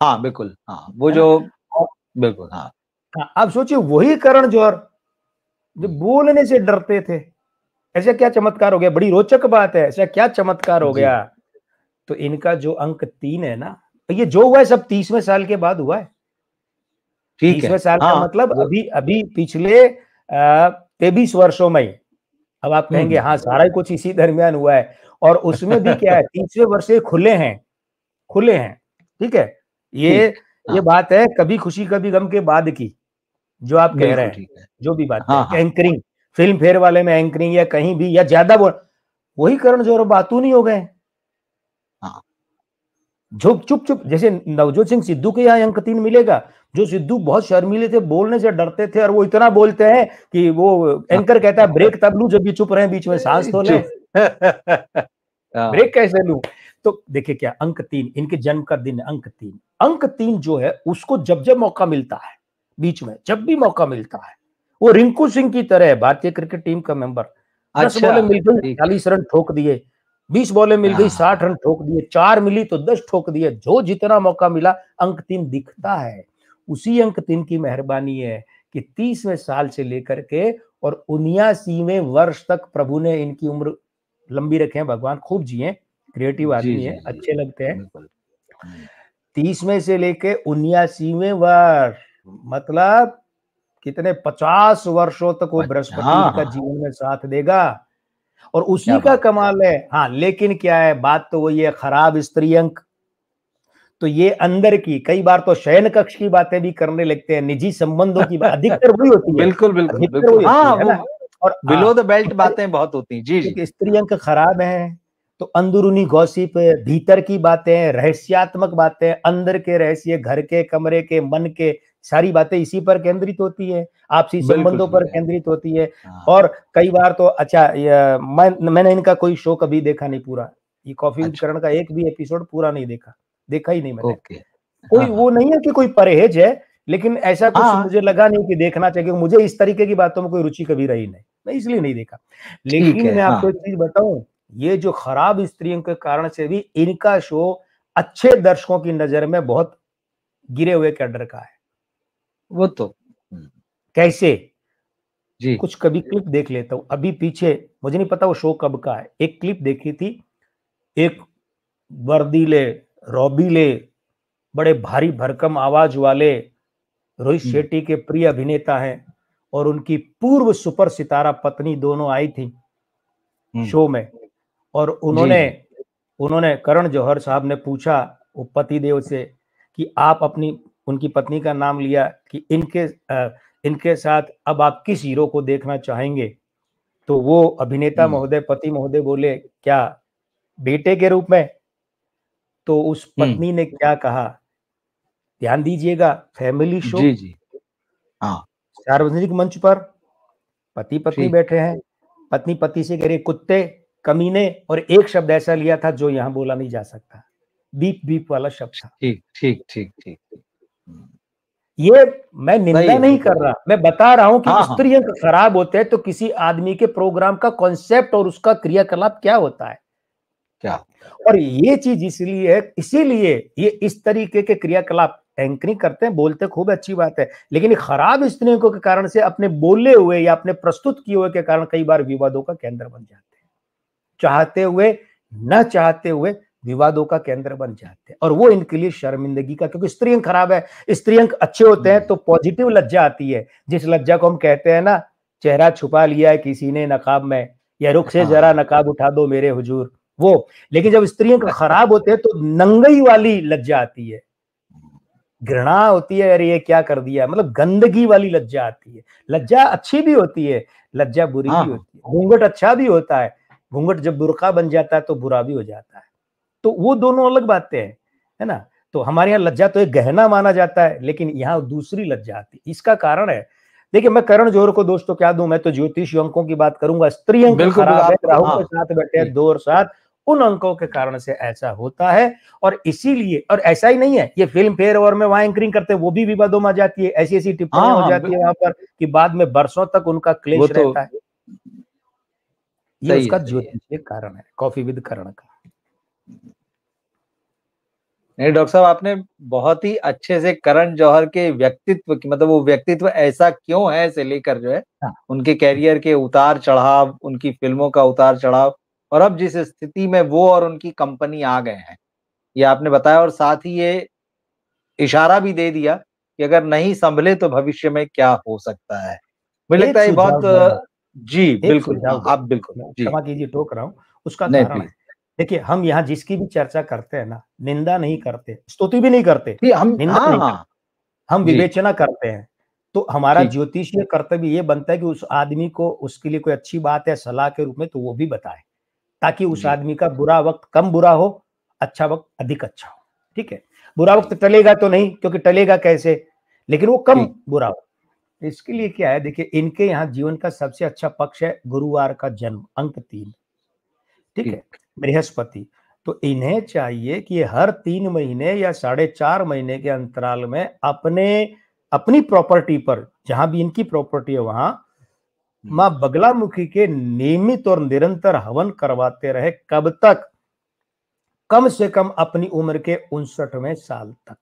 हाँ बिल्कुल, हाँ, वो जो बिल्कुल, हाँ।
अब सोचिए, वही करण जौहर जो बोलने से डरते थे, ऐसा क्या चमत्कार हो गया? बड़ी रोचक बात है, ऐसा क्या चमत्कार हो गया? तो इनका जो अंक 3 है ना, ये जो हुआ है सब 30वें साल के बाद हुआ है।
ठीक
30वें
है,
साल का
हाँ,
मतलब अभी पिछले 23 वर्षों में ही। अब आप कहेंगे हाँ, सारा ही कुछ इसी दरमियान हुआ है, और उसमें भी क्या है, 30वें वर्ष से खुले हैं, ठीक है। ये बात है कभी खुशी कभी गम के बाद की, जो आप कह रहे हैं, जो भी बात है, एंकरिंग, फिल्म फेयर वाले में एंकरिंग, या कहीं भी, या ज्यादा वही करण जौहर बातू नहीं हो गए।
हाँ।
चुप चुप, जैसे नवजोत सिंह सिद्धू के यहाँ अंक 3 मिलेगा, जो सिद्धू बहुत शर्मीले थे, बोलने से डरते थे, और वो इतना बोलते हैं कि वो एंकर कहता है ब्रेक तब लूं जब ये चुप रहे, बीच में सांस तो ले। ब्रेक कैसे लूं? तो देखिए क्या, अंक 3 इनके जन्म का दिन, अंक 3 जो है उसको जब जब मौका मिलता है, बीच में जब भी मौका मिलता है, वो रिंकू सिंह की तरह है, भारतीय क्रिकेट टीम का मेंबर। 10 बॉलें मिल गई 40 रन ठोक दिए, 20 बॉलें मिल गई 60 रन ठोक दिए, 4 मिली तो 10 ठोक दिए, जो जितना मौका मिला अंक 3 दिखता है। उसी अंक 3 की मेहरबानी है कि 30वें साल से लेकर के और 79वें वर्ष तक प्रभु ने इनकी उम्र लंबी रखे हैं, भगवान खूब जिए, क्रिएटिव आदमी है, अच्छे लगते हैं। 30वें से लेके 79वें वर्ष, मतलब कितने 50 वर्षों तक वो बृहस्पति का जीवन में साथ देगा, और उसी का कमाल है। हाँ, लेकिन क्या है, बात तो वही है, खराब स्त्री अंक। तो ये अंदर की, कई बार तो शयन कक्ष की बातें भी करने लगते हैं, निजी संबंधों की बात अधिकतर वही होती है।
बिल्कुल, हाँ, और बिलो द बेल्ट बातें बहुत होती हैं। जी।
स्त्री अंक खराब है तो अंदरूनी गॉसिप, भीतर की बातें, रहस्यात्मक बातें, अंदर के रहस्य, घर के, कमरे के, मन के, सारी बातें इसी पर केंद्रित होती है, आपसी संबंधों पर केंद्रित होती है। और कई बार तो अच्छा, मैंने इनका कोई शो कभी देखा नहीं पूरा, ये कॉफी विद करण का एक भी एपिसोड पूरा नहीं देखा ही नहीं मैंने। कोई वो नहीं है कि कोई परहेज है, लेकिन ऐसा कुछ मुझे लगा नहीं कि देखना चाहिए, मुझे इस तरीके की बातों में कोई रुचि कभी रही नहीं, मैं इसलिए नहीं देखा। लेकिन मैं आपको एक चीज बताऊं, ये जो खराब स्त्रियों के कारण से भी इनका शो अच्छे दर्शकों की नजर में बहुत गिरे हुए कैडर का है।
वो तो
कैसे
जी,
कुछ कभी क्लिप देख लेता हूं, अभी पीछे, मुझे नहीं पता वो शो कब का है, एक क्लिप देखी थी, एक वर्दीले, रौबीले, बड़े भारी भरकम आवाज वाले रोहित शेट्टी के प्रिय अभिनेता हैं, और उनकी पूर्व सुपर सितारा पत्नी दोनों आई थी शो में, और उन्होंने करण जौहर साहब ने पूछा वो पतिदेव से कि आप उनकी पत्नी का नाम लिया कि इनके साथ अब आप किस हीरो को देखना चाहेंगे? तो वो अभिनेता महोदय, पति महोदय बोले, क्या बेटे के रूप में? तो उस पत्नी ने क्या कहा, ध्यान दीजिएगा, फैमिली शो,
जी, हाँ,
सार्वजनिक मंच पर पति पत्नी बैठे हैं, पत्नी पति से कह रही कुत्ते, कमीने, और एक शब्द ऐसा लिया था जो यहां बोला नहीं जा सकता, बीप बीप वाला शब्द था।
ठीक।
ये मैं निंदा नहीं कर रहा, मैं बता रहा हूं कि स्त्री अंक खराब होते हैं तो किसी आदमी के प्रोग्राम का कॉन्सेप्ट और उसका क्रियाकलाप क्या होता है, क्या, और ये चीज इसीलिए ये इस तरीके के क्रियाकलाप एंकरिंग करते हैं, बोलते खूब अच्छी बात है, लेकिन खराब स्त्रियों के कारण से अपने बोले हुए या अपने प्रस्तुत किए हुए के कारण कई बार विवादों का केंद्र बन जाते हैं, चाहते हुए न चाहते हुए विवादों का केंद्र बन जाते हैं, और वो इनके लिए शर्मिंदगी का, क्योंकि स्त्री अंग खराब है, स्त्री अंग अच्छे होते हैं तो पॉजिटिव लज्जा आती है, जिस लज्जा को हम कहते हैं ना, चेहरा छुपा लिया है किसी ने नकाब में, या रुख से जरा नकाब उठा दो मेरे हुजूर, वो। लेकिन जब स्त्री अंग खराब होते हैं तो नंगई वाली लज्जा आती है, घृणा होती है, अरे ये क्या कर दिया, मतलब गंदगी वाली लज्जा आती है। लज्जा अच्छी भी होती है, लज्जा बुरी भी होती है, घूंघट अच्छा भी होता है, घूंघट जब बुर्का बन जाता है तो बुरा भी हो जाता है, तो वो दोनों अलग बातें हैं, है ना। तो हमारे यहाँ लज्जा तो एक गहना माना जाता है, लेकिन यहाँ दूसरी लज्जा आती है। इसका कारण है, देखिए मैं करण जौहर को दोष तो क्या दूं, मैं तो ज्योतिष अंकों की बात करूंगा, स्त्री अंक खराब है, राहु के साथ बैठे हैं 2 और 7, उन अंकों के कारण से ऐसा होता है। और इसीलिए, और ऐसा ही नहीं है, ये फिल्म फेयर और में वहां एंकरिंग करते हैं, वो भी विवादों में आ जाती है, ऐसी ऐसी टिप्पणियां हो जाती है वहां पर कि बाद में बरसों तक उनका क्लेश रहता है। ये उसका ज्योतिषीय कारण है, कॉफी विद करण का।
नहीं डॉक्टर साहब, आपने बहुत ही अच्छे से करण जौहर के व्यक्तित्व की, मतलब वो व्यक्तित्व ऐसा क्यों है से लेकर जो है उनके कैरियर के उतार चढ़ाव, उनकी फिल्मों का उतार चढ़ाव, और अब जिस स्थिति में वो और उनकी कंपनी आ गए हैं, ये आपने बताया। और साथ ही ये इशारा भी दे दिया कि अगर नहीं संभले तो भविष्य में क्या हो सकता है। मुझे लगता है बहुत जी बिल्कुल, आप बिल्कुल
क्षमा कीजिए टोक रहा हूँ, उसका कारण है, देखिए हम यहाँ जिसकी भी चर्चा करते हैं ना, निंदा नहीं करते, स्तुति भी नहीं करते, निंदा नहीं करते, हम विवेचना करते हैं। तो हमारा ज्योतिषीय कर्तव्य ये बनता है कि उस आदमी को, उसके लिए कोई अच्छी बात है सलाह के रूप में, तो वो भी बताए, ताकि उस आदमी का बुरा वक्त कम बुरा हो, अच्छा वक्त अधिक अच्छा हो। ठीक है, बुरा वक्त टलेगा तो नहीं, क्योंकि टलेगा कैसे, लेकिन वो कम बुरा हो। इसके लिए क्या है, देखिए इनके यहाँ जीवन का सबसे अच्छा पक्ष है गुरुवार का जन्म, अंक 3, ठीक है, बृहस्पति। तो इन्हें चाहिए कि हर 3 महीने या 4.5 महीने के अंतराल में अपनी प्रॉपर्टी पर, जहां भी इनकी प्रॉपर्टी है वहां मां बगलामुखी के नियमित और निरंतर हवन करवाते रहे। कब तक? कम से कम अपनी उम्र के 59वें साल तक।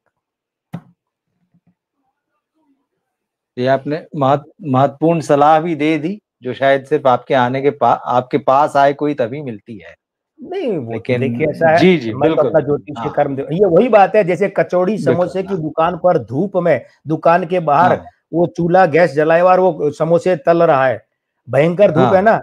ये आपने महत्वपूर्ण सलाह भी दे दी, जो शायद सिर्फ आपके पास आए कोई तभी मिलती है।
नहीं, वो तो देखिए ऐसा है,
जी
मैं तो अपना ज्योतिषीय कर्म, ये वही बात है, जैसे कचौड़ी समोसे की दुकान पर धूप में, दुकान के बाहर वो चूल्हा गैस जलाए और वो समोसे तल रहा है, भयंकर धूप है ना,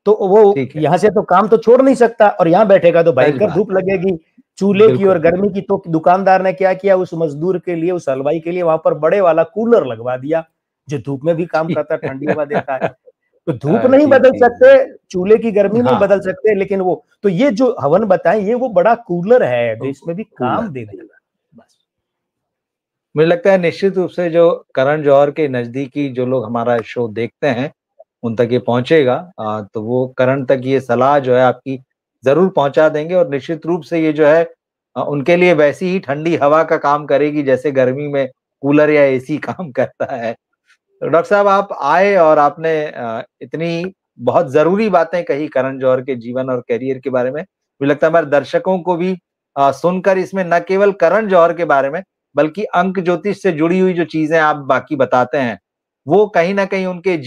तो वो यहाँ से तो काम तो छोड़ नहीं सकता, और यहाँ बैठेगा तो भयंकर धूप लगेगी चूल्हे की और गर्मी की। तो दुकानदार ने क्या किया, उस मजदूर के लिए, उस हलवाई के लिए वहां पर बड़े वाला कूलर लगवा दिया, जो धूप में भी काम करता है, ठंडी हवा देता है। तो धूप नहीं बदल सकते, चूल्हे की गर्मी नहीं बदल सकते, लेकिन वो तो ये जो हवन बताएं, ये वो बड़ा कूलर है जो इसमें भी काम देने लगा। बस
मुझे लगता है निश्चित रूप से जो करण जौहर के नजदीकी जो लोग हमारा शो देखते हैं उन तक ये पहुंचेगा, तो वो करण तक ये सलाह जो है आपकी जरूर पहुंचा देंगे, और निश्चित रूप से ये जो है उनके लिए वैसी ही ठंडी हवा का काम करेगी जैसे गर्मी में कूलर या एसी काम करता है। तो डॉक्टर साहब, आप आए और आपने इतनी बहुत जरूरी बातें कही करण जौहर के जीवन और करियर के बारे में। मुझे लगता है हमारे दर्शकों को भी सुनकर इसमें न केवल करण जौहर के बारे में, बल्कि अंक ज्योतिष से जुड़ी हुई जो चीजें आप बाकी बताते हैं, वो कहीं ना कहीं उनके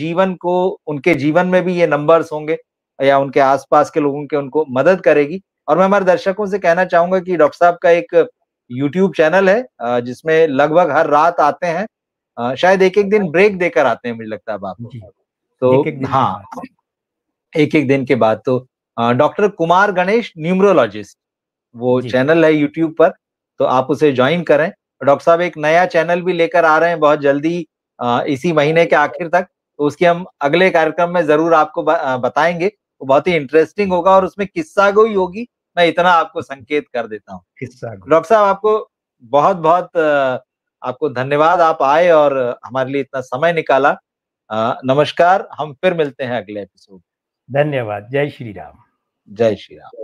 जीवन में भी ये नंबर्स होंगे, या उनके आसपास के लोगों के उनको मदद करेगी। और मैं हमारे दर्शकों से कहना चाहूंगा कि डॉक्टर साहब का एक यूट्यूब चैनल है जिसमें लगभग हर रात आते हैं, शायद एक दिन ब्रेक देकर आते हैं, मुझे लगता है आपको, तो एक दिन के बाद। तो डॉक्टर कुमार गणेश न्यूमरोलॉजिस्ट वो चैनल है यूट्यूब पर, तो आप उसे ज्वाइन करें। डॉक्टर साहब एक नया चैनल भी लेकर आ रहे हैं बहुत जल्दी, इसी महीने के आखिर तक, तो उसकी हम अगले कार्यक्रम में जरूर आपको बताएंगे। वो बहुत ही इंटरेस्टिंग होगा और उसमें किस्सा गोई होगी, मैं इतना आपको संकेत कर देता हूँ। डॉक्टर साहब आपको बहुत बहुत आपको धन्यवाद, आप आए और हमारे लिए इतना समय निकाला। नमस्कार, हम फिर मिलते हैं अगले एपिसोड।
धन्यवाद। जय श्री राम।
जय श्री राम।